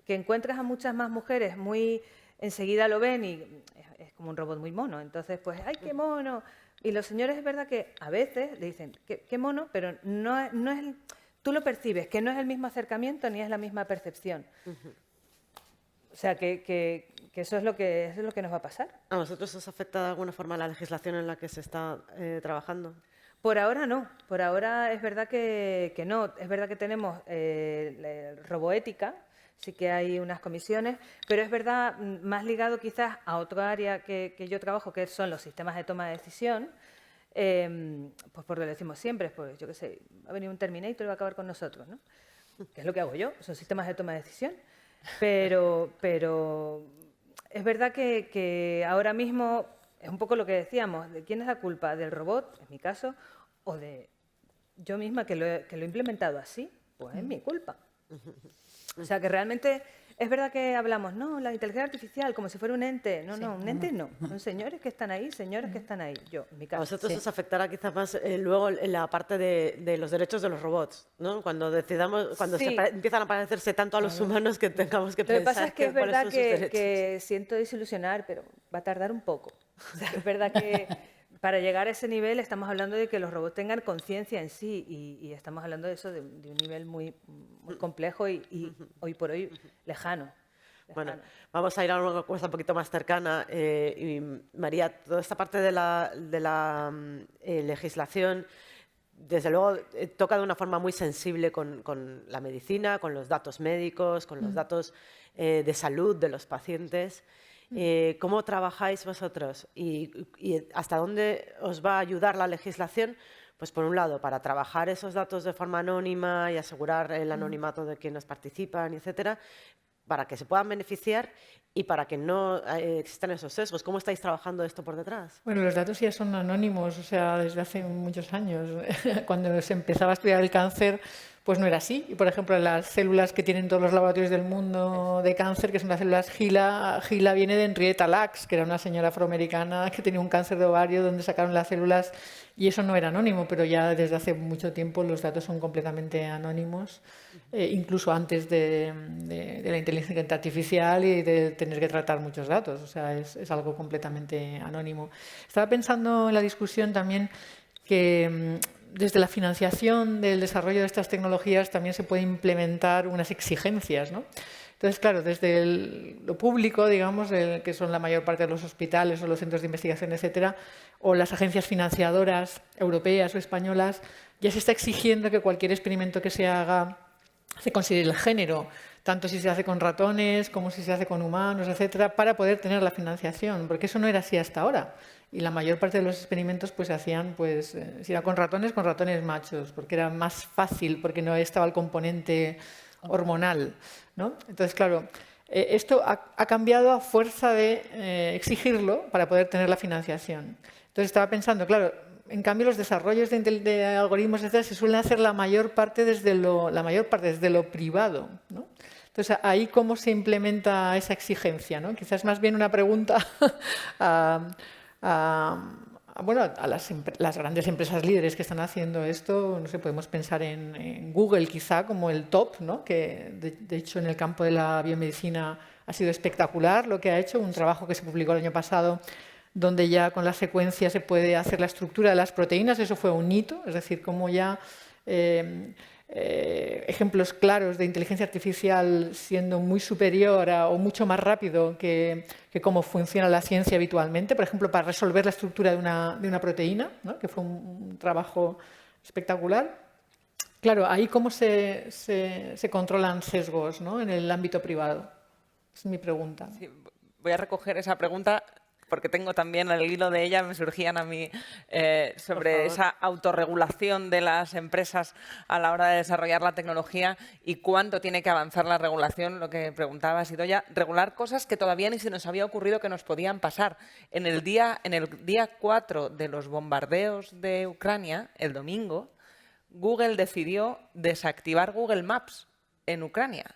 encuentras a muchas más mujeres muy... Enseguida lo ven y es como un robot muy mono. Entonces, pues, ¡ay, qué mono! Y los señores es verdad que a veces le dicen, qué mono, pero no es... Tú lo percibes, que no es el mismo acercamiento ni es la misma percepción. O sea, que eso es lo que nos va a pasar. ¿A vosotros os afecta de alguna forma la legislación en la que se está trabajando? Por ahora no. Por ahora es verdad que no. Es verdad que tenemos roboética, sí que hay unas comisiones, pero es verdad, más ligado quizás a otro área que yo trabajo, que son los sistemas de toma de decisión. Pues porque lo decimos siempre, pues yo qué sé, va a venir un Terminator y va a acabar con nosotros, ¿no? Que es lo que hago yo, son sistemas de toma de decisión. Pero es verdad que ahora mismo es un poco lo que decíamos, ¿de quién es la culpa? ¿Del robot, en mi caso, o de yo misma que lo he implementado así? Pues es mi culpa. O sea que realmente es verdad que hablamos, no, la inteligencia artificial como si fuera un ente. No, un ente no. Son señores que están ahí, señoras que están ahí. Yo, en mi caso. A vosotros os afectará quizás más luego en la parte de los derechos de los robots, ¿no? Cuando decidamos, cuando empiezan a parecerse tanto a los humanos que tengamos que pensar. Lo que pasa es que es verdad cuáles son sus derechos. que siento desilusionar, pero va a tardar un poco. O sea, es verdad que para llegar a ese nivel estamos hablando de que los robots tengan conciencia en sí y estamos hablando de eso, de un nivel muy complejo y hoy por hoy lejano. Bueno, vamos a ir a una cosa un poquito más cercana. Y María, toda esta parte de la legislación, desde luego, toca de una forma muy sensible con la medicina, con los datos médicos, con los datos de salud de los pacientes. ¿Cómo trabajáis vosotros y hasta dónde os va a ayudar la legislación? Pues por un lado, para trabajar esos datos de forma anónima y asegurar el anonimato de quienes participan, etcétera, para que se puedan beneficiar y para que no existan esos sesgos. ¿Cómo estáis trabajando esto por detrás? Bueno, los datos ya son anónimos, o sea, desde hace muchos años. Cuando se empezaba a estudiar el cáncer, pues no era así. Y, por ejemplo, las células que tienen todos los laboratorios del mundo de cáncer, que son las células Gila viene de Henrietta Lacks, que era una señora afroamericana que tenía un cáncer de ovario donde sacaron las células, y eso no era anónimo, pero ya desde hace mucho tiempo los datos son completamente anónimos, incluso antes de la inteligencia artificial y de tener que tratar muchos datos. O sea, es algo completamente anónimo. Estaba pensando en la discusión también que desde la financiación del desarrollo de estas tecnologías también se puede implementar unas exigencias, ¿no? Entonces, claro, desde lo público, digamos, que son la mayor parte de los hospitales o los centros de investigación, etcétera, o las agencias financiadoras europeas o españolas, ya se está exigiendo que cualquier experimento que se haga se considere el género, tanto si se hace con ratones como si se hace con humanos, etcétera, para poder tener la financiación, porque eso no era así hasta ahora. Y la mayor parte de los experimentos pues se hacían, pues, si era con ratones machos, porque era más fácil, porque no estaba el componente hormonal, ¿no? Entonces, claro, esto ha cambiado a fuerza de exigirlo para poder tener la financiación. Entonces estaba pensando, claro, en cambio los desarrollos de algoritmos, etcétera, se suelen hacer la mayor parte desde lo privado, ¿no? Entonces, ahí cómo se implementa esa exigencia, ¿no? Quizás más bien una pregunta a a las grandes empresas líderes que están haciendo esto. No sé, podemos pensar en Google quizá como el top, ¿no? Que de hecho en el campo de la biomedicina ha sido espectacular lo que ha hecho, un trabajo que se publicó el año pasado donde ya con la secuencia se puede hacer la estructura de las proteínas. Eso fue un hito, es decir, como ya ejemplos claros de inteligencia artificial siendo muy superior o mucho más rápido que cómo funciona la ciencia habitualmente, por ejemplo, para resolver la estructura de una proteína, ¿no? Que fue un trabajo espectacular. Claro, ahí cómo se controlan sesgos, ¿no? En el ámbito privado. Es mi pregunta. Sí, voy a recoger esa pregunta porque tengo también el hilo de ella, me surgían a mí sobre esa autorregulación de las empresas a la hora de desarrollar la tecnología y cuánto tiene que avanzar la regulación. Lo que preguntaba Idoia, regular cosas que todavía ni se nos había ocurrido que nos podían pasar. En el día 4 de los bombardeos de Ucrania, el domingo, Google decidió desactivar Google Maps en Ucrania,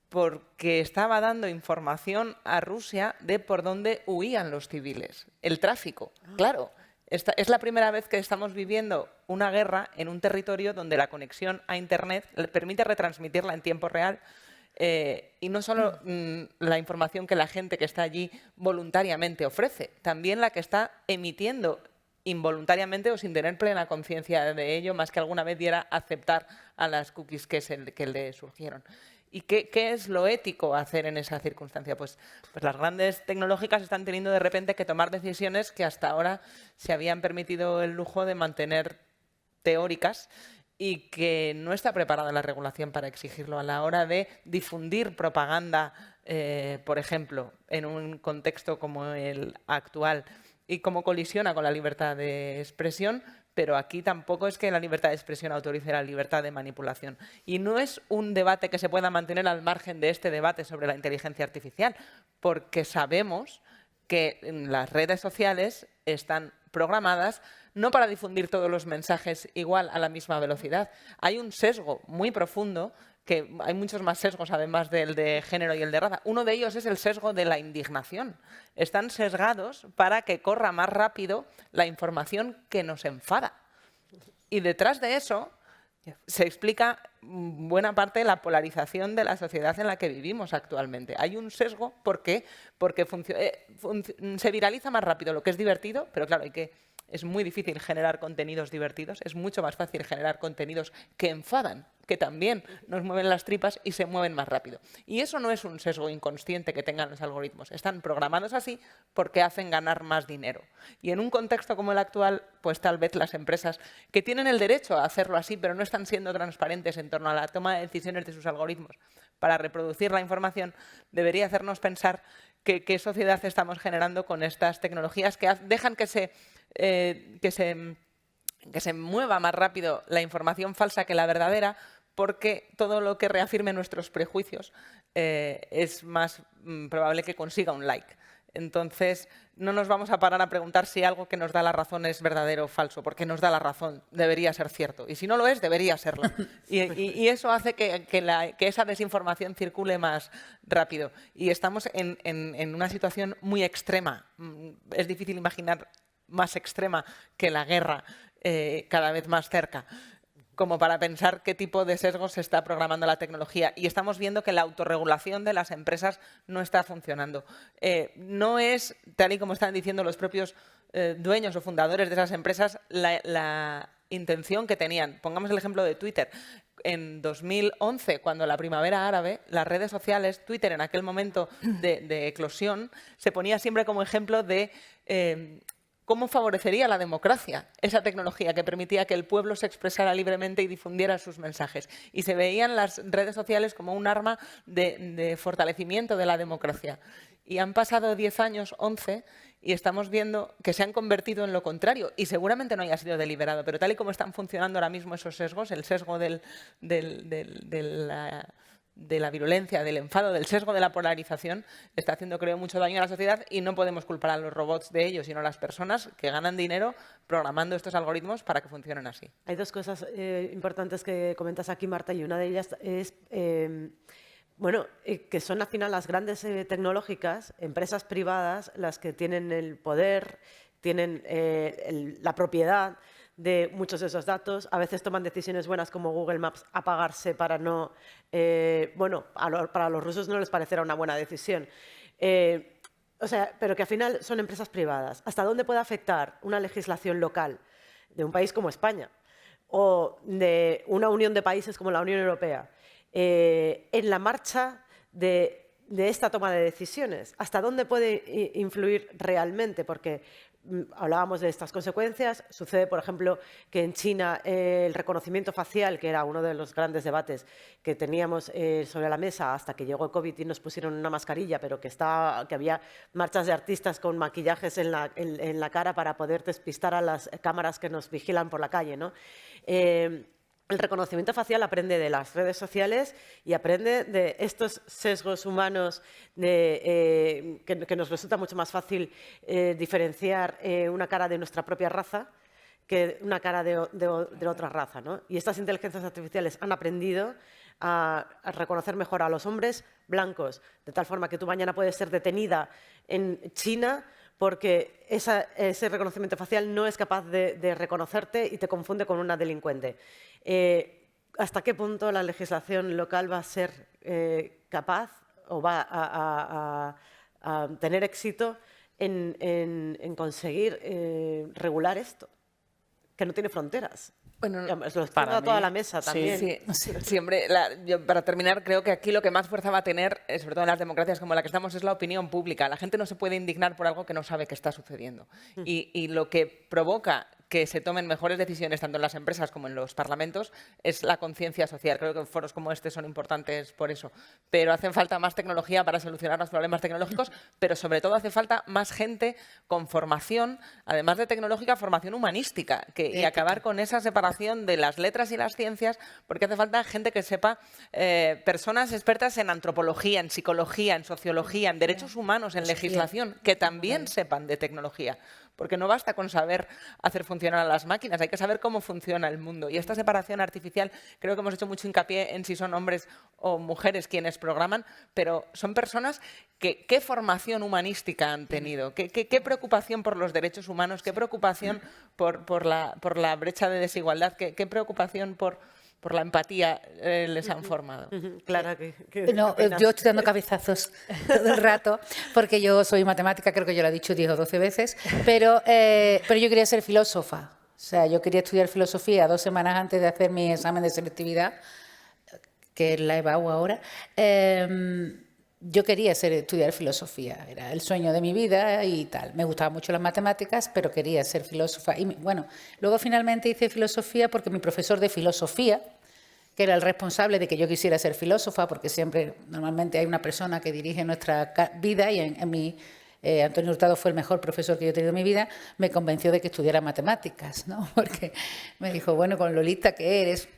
porque estaba dando información a Rusia de por dónde huían los civiles, el tráfico. Claro, esta es la primera vez que estamos viviendo una guerra en un territorio donde la conexión a Internet permite retransmitirla en tiempo real y no solo la información que la gente que está allí voluntariamente ofrece, también la que está emitiendo involuntariamente o sin tener plena conciencia de ello, más que alguna vez diera aceptar a las cookies que le surgieron. ¿Y qué es lo ético hacer en esa circunstancia? Pues las grandes tecnológicas están teniendo de repente que tomar decisiones que hasta ahora se habían permitido el lujo de mantener teóricas y que no está preparada la regulación para exigirlo a la hora de difundir propaganda, por ejemplo, en un contexto como el actual y cómo colisiona con la libertad de expresión. Pero aquí tampoco es que la libertad de expresión autorice la libertad de manipulación. Y no es un debate que se pueda mantener al margen de este debate sobre la inteligencia artificial, porque sabemos que las redes sociales están programadas no para difundir todos los mensajes igual a la misma velocidad. Hay un sesgo muy profundo, que hay muchos más sesgos además del de género y el de raza. Uno de ellos es el sesgo de la indignación. Están sesgados para que corra más rápido la información que nos enfada. Y detrás de eso se explica buena parte de la polarización de la sociedad en la que vivimos actualmente. Hay un sesgo porque se viraliza más rápido lo que es divertido, pero claro, es muy difícil generar contenidos divertidos, es mucho más fácil generar contenidos que enfadan, que también nos mueven las tripas y se mueven más rápido. Y eso no es un sesgo inconsciente que tengan los algoritmos, están programados así porque hacen ganar más dinero. Y en un contexto como el actual, pues tal vez las empresas que tienen el derecho a hacerlo así, pero no están siendo transparentes en torno a la toma de decisiones de sus algoritmos para reproducir la información, debería hacernos pensar qué sociedad estamos generando con estas tecnologías que dejan que se mueva más rápido la información falsa que la verdadera, porque todo lo que reafirme nuestros prejuicios es más probable que consiga un like. Entonces, no nos vamos a parar a preguntar si algo que nos da la razón es verdadero o falso, porque nos da la razón, debería ser cierto. Y si no lo es, debería serlo. Y eso hace que esa desinformación circule más rápido. Y estamos en una situación muy extrema. Es difícil imaginar más extrema que la guerra cada vez más cerca, como para pensar qué tipo de sesgos se está programando la tecnología. Y estamos viendo que la autorregulación de las empresas no está funcionando. No es, tal y como están diciendo los propios dueños o fundadores de esas empresas, la intención que tenían. Pongamos el ejemplo de Twitter. En 2011, cuando la primavera árabe, las redes sociales, Twitter en aquel momento de eclosión, se ponía siempre como ejemplo de cómo favorecería la democracia esa tecnología que permitía que el pueblo se expresara libremente y difundiera sus mensajes. Y se veían las redes sociales como un arma de fortalecimiento de la democracia. Y han pasado 10 años, 11, y estamos viendo que se han convertido en lo contrario. Y seguramente no haya sido deliberado, pero tal y como están funcionando ahora mismo esos sesgos, el sesgo de la virulencia, del enfado, del sesgo de la polarización, está haciendo, creo, mucho daño a la sociedad y no podemos culpar a los robots de ello, sino a las personas que ganan dinero programando estos algoritmos para que funcionen así. Hay dos cosas importantes que comentas aquí, Marta, y una de ellas es que son al final las grandes tecnológicas, empresas privadas, las que tienen el poder tienen la propiedad de muchos de esos datos. A veces toman decisiones buenas como Google Maps apagarse para no... bueno, para los rusos no les parecerá una buena decisión. O sea, pero que al final son empresas privadas. ¿Hasta dónde puede afectar una legislación local de un país como España o de una unión de países como la Unión Europea en la marcha de esta toma de decisiones? ¿Hasta dónde puede influir realmente? Porque hablábamos de estas consecuencias. Sucede, por ejemplo, que en China el reconocimiento facial, que era uno de los grandes debates que teníamos sobre la mesa hasta que llegó el COVID y nos pusieron una mascarilla, pero que había marchas de artistas con maquillajes en la cara para poder despistar a las cámaras que nos vigilan por la calle, ¿no? El reconocimiento facial aprende de las redes sociales y aprende de estos sesgos humanos que nos resulta mucho más fácil diferenciar una cara de nuestra propia raza que una cara de otra raza, ¿no? Y estas inteligencias artificiales han aprendido a reconocer mejor a los hombres blancos, de tal forma que tú mañana puedes ser detenida en China porque ese reconocimiento facial no es capaz de reconocerte y te confunde con una delincuente. ¿Hasta qué punto la legislación local va a ser capaz o va a tener éxito en conseguir regular esto, que no tiene fronteras? Bueno, lo expongo a toda la mesa también. Sí, hombre, yo, para terminar, creo que aquí lo que más fuerza va a tener, sobre todo en las democracias como la que estamos, es la opinión pública. La gente no se puede indignar por algo que no sabe que está sucediendo. Y lo que provoca que se tomen mejores decisiones tanto en las empresas como en los parlamentos es la conciencia social. Creo que foros como este son importantes por eso. Pero hace falta más tecnología para solucionar los problemas tecnológicos, pero sobre todo hace falta más gente con formación, además de tecnológica, formación humanística, y acabar con esa separación de las letras y las ciencias, porque hace falta gente que sepa, personas expertas en antropología, en psicología, en sociología, en derechos humanos, en legislación, que también sepan de tecnología. Porque no basta con saber hacer funcionar a las máquinas, hay que saber cómo funciona el mundo. Y esta separación artificial, creo que hemos hecho mucho hincapié en si son hombres o mujeres quienes programan, pero son personas que qué formación humanística han tenido, qué preocupación por los derechos humanos, qué preocupación por la brecha de desigualdad, qué preocupación por la empatía les han formado. Claro No, yo estoy dando cabezazos todo el rato, porque yo soy matemática, creo que yo lo he dicho 10 o 12 veces, pero yo quería ser filósofa. O sea, yo quería estudiar filosofía 2 semanas antes de hacer mi examen de selectividad, que es la EBAU ahora. Yo quería estudiar filosofía, era el sueño de mi vida y tal. Me gustaban mucho las matemáticas, pero quería ser filósofa. Y bueno, luego finalmente hice filosofía porque mi profesor de filosofía, que era el responsable de que yo quisiera ser filósofa, porque siempre, normalmente hay una persona que dirige nuestra vida y en mi... Antonio Hurtado fue el mejor profesor que yo he tenido en mi vida, me convenció de que estudiara matemáticas, ¿no? Porque me dijo, bueno, con lo lista que eres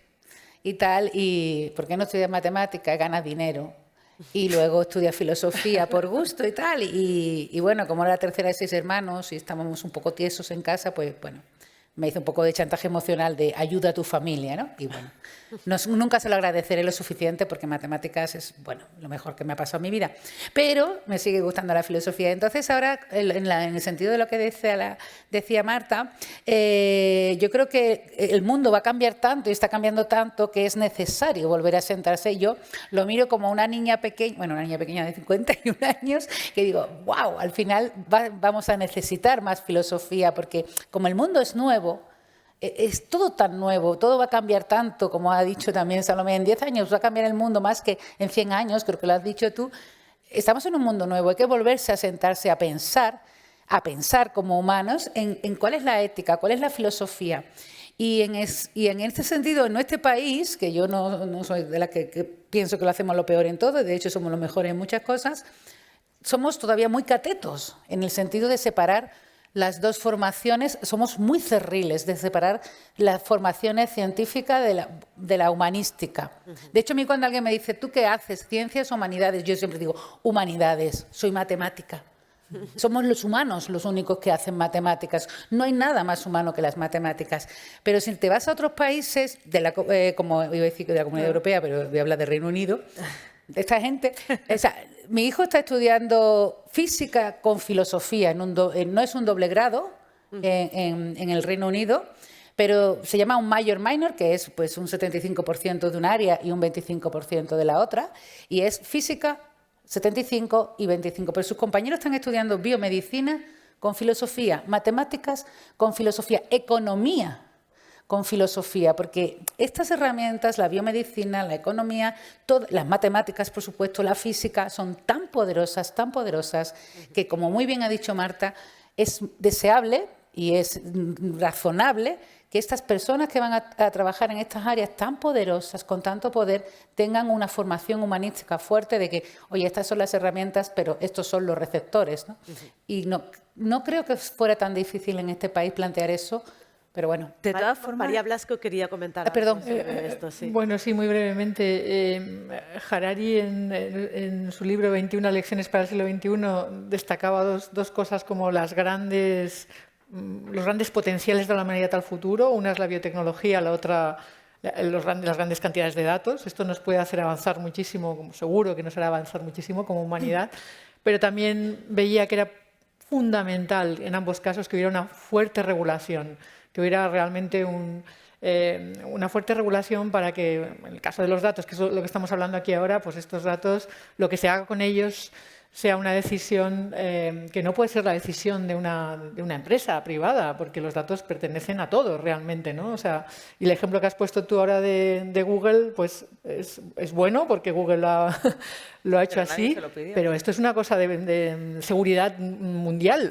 y tal, y ¿por qué no estudias matemáticas? Ganas dinero. Y luego estudia filosofía por gusto y tal. Y bueno, como era la tercera de 6 hermanos y estábamos un poco tiesos en casa, pues bueno, me hizo un poco de chantaje emocional de ayuda a tu familia, ¿no? Y bueno, nunca se lo agradeceré lo suficiente porque matemáticas es, bueno, lo mejor que me ha pasado en mi vida. Pero me sigue gustando la filosofía. Entonces ahora, en el sentido de lo que decía Marta, yo creo que el mundo va a cambiar tanto y está cambiando tanto que es necesario volver a sentarse. Yo lo miro como una niña pequeña, bueno, una niña pequeña de 51 años, que digo, wow, al final vamos a necesitar más filosofía porque como el mundo es nuevo, es todo tan nuevo, todo va a cambiar tanto, como ha dicho también Salomé, en 10 años va a cambiar el mundo más que en 100 años, creo que lo has dicho tú. Estamos en un mundo nuevo, hay que volverse a sentarse a pensar como humanos en cuál es la ética, cuál es la filosofía. Y en este sentido, en nuestro país, que yo no soy de la que pienso que lo hacemos lo peor en todo, de hecho somos los mejores en muchas cosas, somos todavía muy catetos en el sentido de separar las dos formaciones, somos muy cerriles de separar las formaciones científicas de la humanística. De hecho, a mí cuando alguien me dice, ¿tú qué haces? ¿Ciencias o humanidades? Yo siempre digo, humanidades, soy matemática. Somos los humanos los únicos que hacen matemáticas. No hay nada más humano que las matemáticas. Pero si te vas a otros países, como iba a decir de la Comunidad Europea, pero voy a hablar de Reino Unido, de esta gente... mi hijo está estudiando física con filosofía, no es un doble grado, en el Reino Unido, pero se llama un major-minor, que es pues, un 75% de un área y un 25% de la otra, y es física, 75 y 25. Pero sus compañeros están estudiando biomedicina con filosofía, matemáticas con filosofía, economía con filosofía, porque estas herramientas, la biomedicina, la economía, las matemáticas, por supuesto, la física, son tan poderosas, que, como muy bien ha dicho Marta, es deseable y es razonable que estas personas que van a trabajar en estas áreas tan poderosas, con tanto poder, tengan una formación humanística fuerte de que, oye, estas son las herramientas, pero estos son los receptores, ¿no? Y no creo que fuera tan difícil en este país plantear eso, pero bueno. De todas formas, María Blasco quería comentar perdón. algo sobre esto, sí. Bueno, sí, muy brevemente. Harari, en su libro 21 lecciones para el siglo XXI, destacaba dos cosas como los grandes potenciales de la humanidad al futuro. Una es la biotecnología, la otra las grandes cantidades de datos. Esto nos puede hacer avanzar muchísimo, seguro que nos hará avanzar muchísimo como humanidad, pero también veía que era fundamental en ambos casos que hubiera una fuerte regulación, que hubiera realmente una fuerte regulación para que, en el caso de los datos, que es lo que estamos hablando aquí ahora, pues estos datos, lo que se haga con ellos sea una decisión que no puede ser la decisión de una empresa privada, porque los datos pertenecen a todos realmente, ¿no? O sea, y el ejemplo que has puesto tú ahora de Google, pues es bueno porque Google lo ha hecho así, pero esto es una cosa de seguridad mundial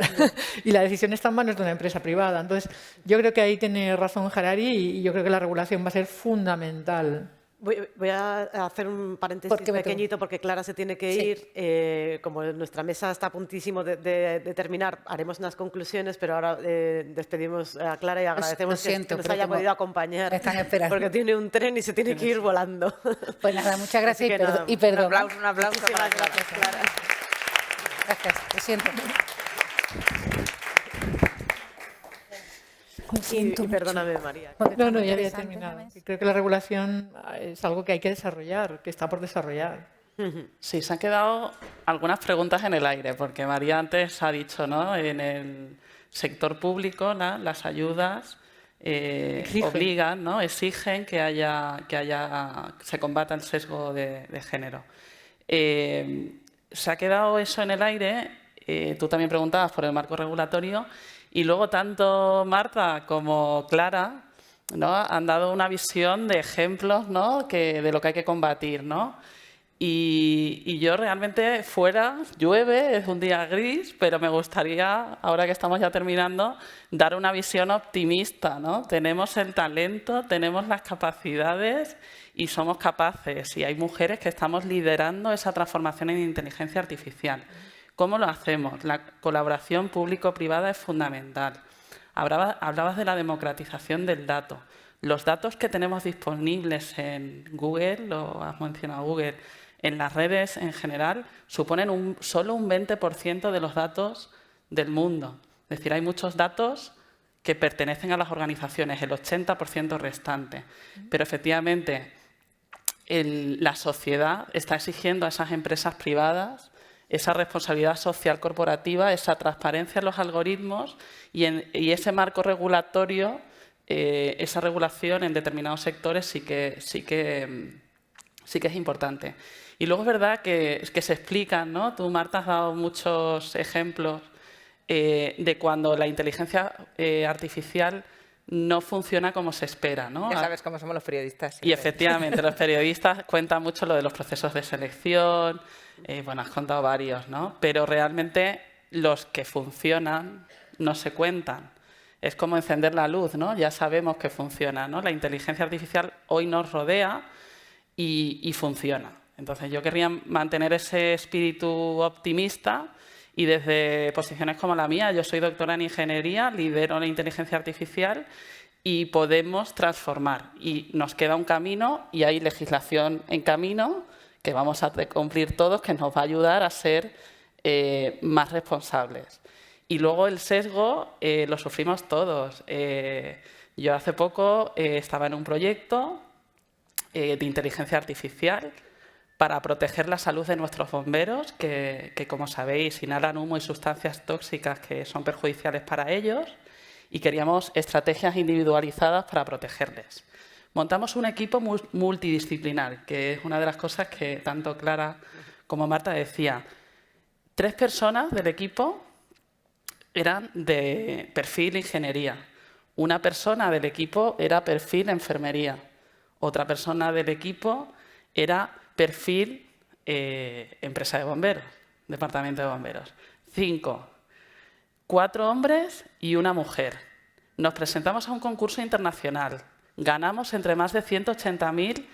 y la decisión está en manos de una empresa privada. Entonces, yo creo que ahí tiene razón Harari y yo creo que la regulación va a ser fundamental. Voy a hacer un paréntesis pequeñito porque Clara se tiene que ir. Como nuestra mesa está a puntísimo de terminar, haremos unas conclusiones, pero ahora despedimos a Clara y agradecemos que nos haya podido acompañar. Me están esperando. Porque tiene un tren y se tiene que ir volando. Pues nada, muchas gracias y perdón. Un aplauso para Gracias, Clara. Gracias, lo siento. Y perdóname, María. No, ya había terminado. Creo que la regulación es algo que hay que desarrollar, que está por desarrollar. Sí, se han quedado algunas preguntas en el aire, porque María antes ha dicho, ¿no? En el sector público, las ayudas obligan, ¿no? Exigen que se combata el sesgo de género. Se ha quedado eso en el aire. Tú también preguntabas por el marco regulatorio. Y luego tanto Marta como Clara, ¿no? Han dado una visión de ejemplos, ¿no? De lo que hay que combatir, ¿no? Y yo realmente llueve, es un día gris, pero me gustaría, ahora que estamos ya terminando, dar una visión optimista, ¿no? Tenemos el talento, tenemos las capacidades y somos capaces. Y hay mujeres que estamos liderando esa transformación en inteligencia artificial. ¿Cómo lo hacemos? La colaboración público-privada es fundamental. Hablabas de la democratización del dato. Los datos que tenemos disponibles en Google, lo has mencionado Google, en las redes en general, suponen solo un 20% de los datos del mundo. Es decir, hay muchos datos que pertenecen a las organizaciones, el 80% restante. Pero efectivamente, la sociedad está exigiendo a esas empresas privadas esa responsabilidad social corporativa, esa transparencia en los algoritmos y ese marco regulatorio, esa regulación en determinados sectores sí que es importante. Y luego es verdad que se explican, ¿no? Tú, Marta, has dado muchos ejemplos de cuando la inteligencia artificial no funciona como se espera, ¿no? Ya sabes cómo somos los periodistas. Y efectivamente, los periodistas cuentan mucho lo de los procesos de selección. Bueno, has contado varios, ¿no? Pero realmente los que funcionan no se cuentan. Es como encender la luz, ¿no? Ya sabemos que funciona, ¿no? La inteligencia artificial hoy nos rodea y funciona. Entonces, yo querría mantener ese espíritu optimista y desde posiciones como la mía, yo soy doctora en ingeniería, lidero la inteligencia artificial y podemos transformar. Y nos queda un camino y hay legislación en camino que vamos a cumplir todos, que nos va a ayudar a ser más responsables. Y luego el sesgo lo sufrimos todos. Yo hace poco estaba en un proyecto de inteligencia artificial para proteger la salud de nuestros bomberos, que como sabéis, inhalan humo y sustancias tóxicas que son perjudiciales para ellos. y queríamos estrategias individualizadas para protegerles. Montamos un equipo multidisciplinar, que es una de las cosas que tanto Clara como Marta decía. 3 personas del equipo eran de perfil ingeniería. Una persona del equipo era perfil enfermería. Otra persona del equipo era perfil empresa de bomberos, departamento de bomberos. 5. 4 hombres y una mujer. Nos presentamos a un concurso internacional. Ganamos entre más de 180.000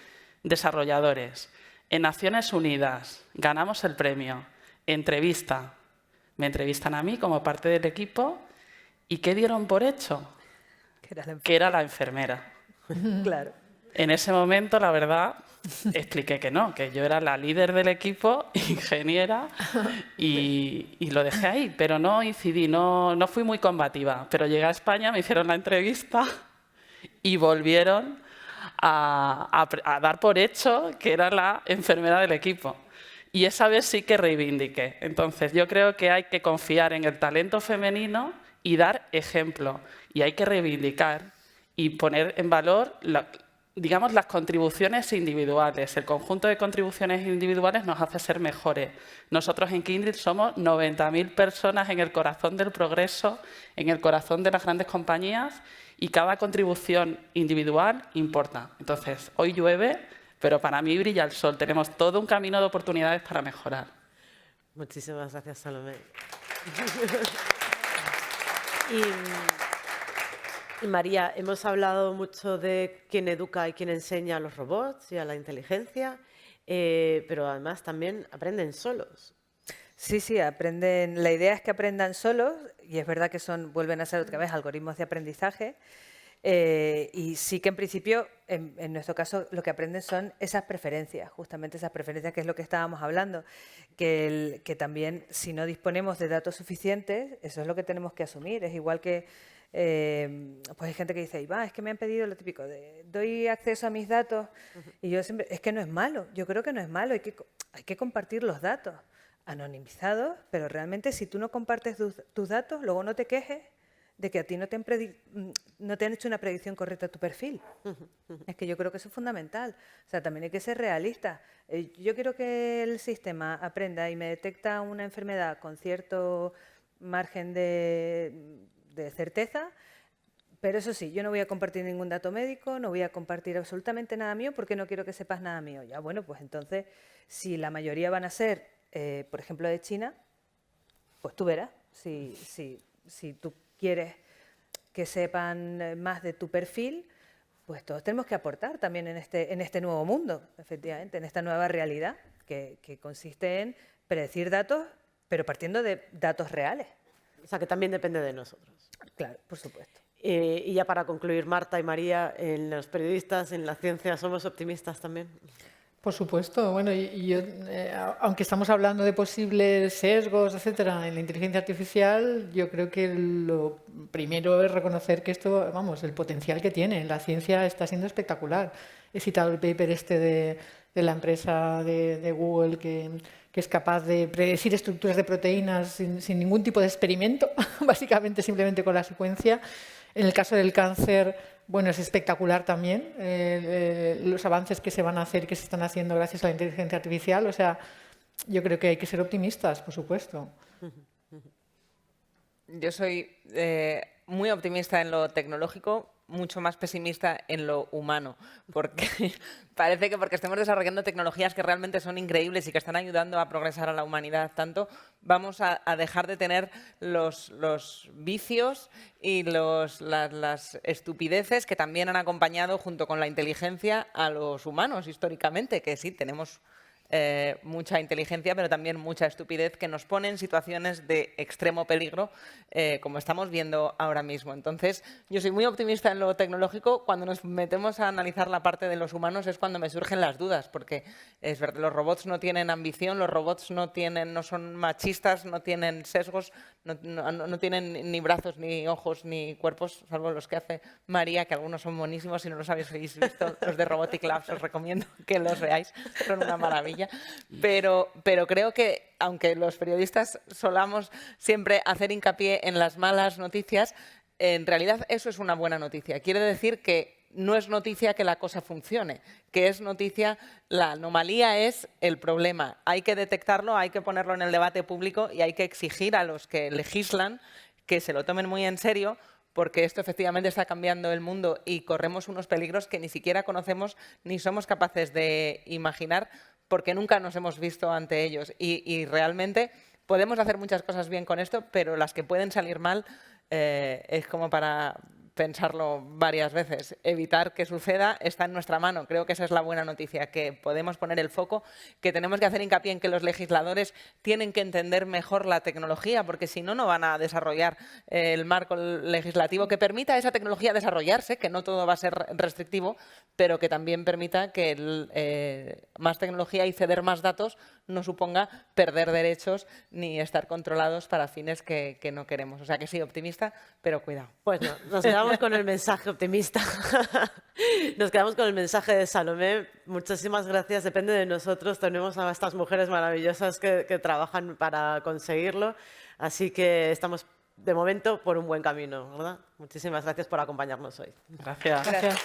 desarrolladores. En Naciones Unidas ganamos el premio. Entrevista. Me entrevistan a mí como parte del equipo. ¿Y qué dieron por hecho? Que era la enfermera. Claro. En ese momento, la verdad, expliqué que no, que yo era la líder del equipo, ingeniera, y lo dejé ahí. Pero no incidí, no fui muy combativa. Pero llegué a España, me hicieron la entrevista y volvieron a dar por hecho que era la enfermera del equipo. Y esa vez sí que reivindiqué. Entonces, yo creo que hay que confiar en el talento femenino y dar ejemplo. Y hay que reivindicar y poner en valor, digamos, las contribuciones individuales. El conjunto de contribuciones individuales nos hace ser mejores. Nosotros en Kindred somos 90.000 personas en el corazón del progreso, en el corazón de las grandes compañías, y cada contribución individual importa. Entonces, hoy llueve, pero para mí brilla el sol. Tenemos todo un camino de oportunidades para mejorar. Muchísimas gracias, Salomé. Y María, hemos hablado mucho de quién educa y quién enseña a los robots y a la inteligencia, pero además también aprenden solos. Sí, aprenden. La idea es que aprendan solos, y es verdad que vuelven a ser otra vez algoritmos de aprendizaje. Y sí que en principio, en nuestro caso, lo que aprenden son esas preferencias, justamente esas preferencias, que es lo que estábamos hablando, que también, si no disponemos de datos suficientes, eso es lo que tenemos que asumir. Es igual que pues hay gente que dice, es que me han pedido lo típico de doy acceso a mis datos, y yo siempre, es que no es malo, yo creo que no es malo, hay que compartir los datos anonimizados, pero realmente si tú no compartes tus datos, luego no te quejes de que a ti no te han hecho una predicción correcta a tu perfil. Es que yo creo que eso es fundamental. O sea, también hay que ser realista. Yo quiero que el sistema aprenda y me detecta una enfermedad con cierto margen de certeza, pero eso sí, yo no voy a compartir ningún dato médico, no voy a compartir absolutamente nada mío porque no quiero que sepas nada mío. Ya, bueno, pues entonces, si la mayoría van a ser, por ejemplo, de China, pues tú verás si tú quieres que sepan más de tu perfil, pues todos tenemos que aportar también en este nuevo mundo, efectivamente, en esta nueva realidad que consiste en predecir datos, pero partiendo de datos reales. O sea, que también depende de nosotros. Claro, por supuesto. Y ya para concluir, Marta y María, en los periodistas, en la ciencia, ¿somos optimistas también? Por supuesto. Bueno, yo, aunque estamos hablando de posibles sesgos, etcétera, en la inteligencia artificial, yo creo que lo primero es reconocer que esto, vamos, el potencial que tiene. La ciencia está siendo espectacular. He citado el paper de la empresa de Google que es capaz de predecir estructuras de proteínas sin ningún tipo de experimento, básicamente simplemente con la secuencia. En el caso del cáncer, bueno, es espectacular también los avances que se van a hacer, que se están haciendo gracias a la inteligencia artificial. O sea, yo creo que hay que ser optimistas, por supuesto. Yo soy muy optimista en lo tecnológico, mucho más pesimista en lo humano, porque parece que porque estemos desarrollando tecnologías que realmente son increíbles y que están ayudando a progresar a la humanidad tanto, vamos a dejar de tener los vicios y las estupideces que también han acompañado junto con la inteligencia a los humanos históricamente, que sí, tenemos mucha inteligencia, pero también mucha estupidez que nos pone en situaciones de extremo peligro, como estamos viendo ahora mismo. Entonces, yo soy muy optimista en lo tecnológico. Cuando nos metemos a analizar la parte de los humanos es cuando me surgen las dudas, porque es verdad, los robots no tienen ambición, los robots no son machistas, no tienen sesgos, no tienen ni brazos, ni ojos, ni cuerpos, salvo los que hace María, que algunos son buenísimos. Si no los habéis visto, los de Robotic Labs, os recomiendo que los veáis, son una maravilla. Pero creo que, aunque los periodistas solamos siempre hacer hincapié en las malas noticias, en realidad eso es una buena noticia. Quiere decir que no es noticia que la cosa funcione, que es noticia, la anomalía es el problema. Hay que detectarlo, hay que ponerlo en el debate público y hay que exigir a los que legislan que se lo tomen muy en serio, porque esto efectivamente está cambiando el mundo y corremos unos peligros que ni siquiera conocemos ni somos capaces de imaginar porque nunca nos hemos visto ante ellos. Y realmente podemos hacer muchas cosas bien con esto, pero las que pueden salir mal es como para pensarlo varias veces. Evitar que suceda está en nuestra mano. Creo que esa es la buena noticia, que podemos poner el foco, que tenemos que hacer hincapié en que los legisladores tienen que entender mejor la tecnología, porque si no, no van a desarrollar el marco legislativo que permita a esa tecnología desarrollarse, que no todo va a ser restrictivo, pero que también permita que más tecnología y ceder más datos no suponga perder derechos ni estar controlados para fines que no queremos. O sea que sí, optimista, pero cuidado. Pues no, nos quedamos con el mensaje optimista. Nos quedamos con el mensaje de Salomé. Muchísimas gracias. Depende de nosotros. Tenemos a estas mujeres maravillosas que trabajan para conseguirlo. Así que estamos, de momento, por un buen camino, ¿verdad? Muchísimas gracias por acompañarnos hoy. Gracias. Gracias.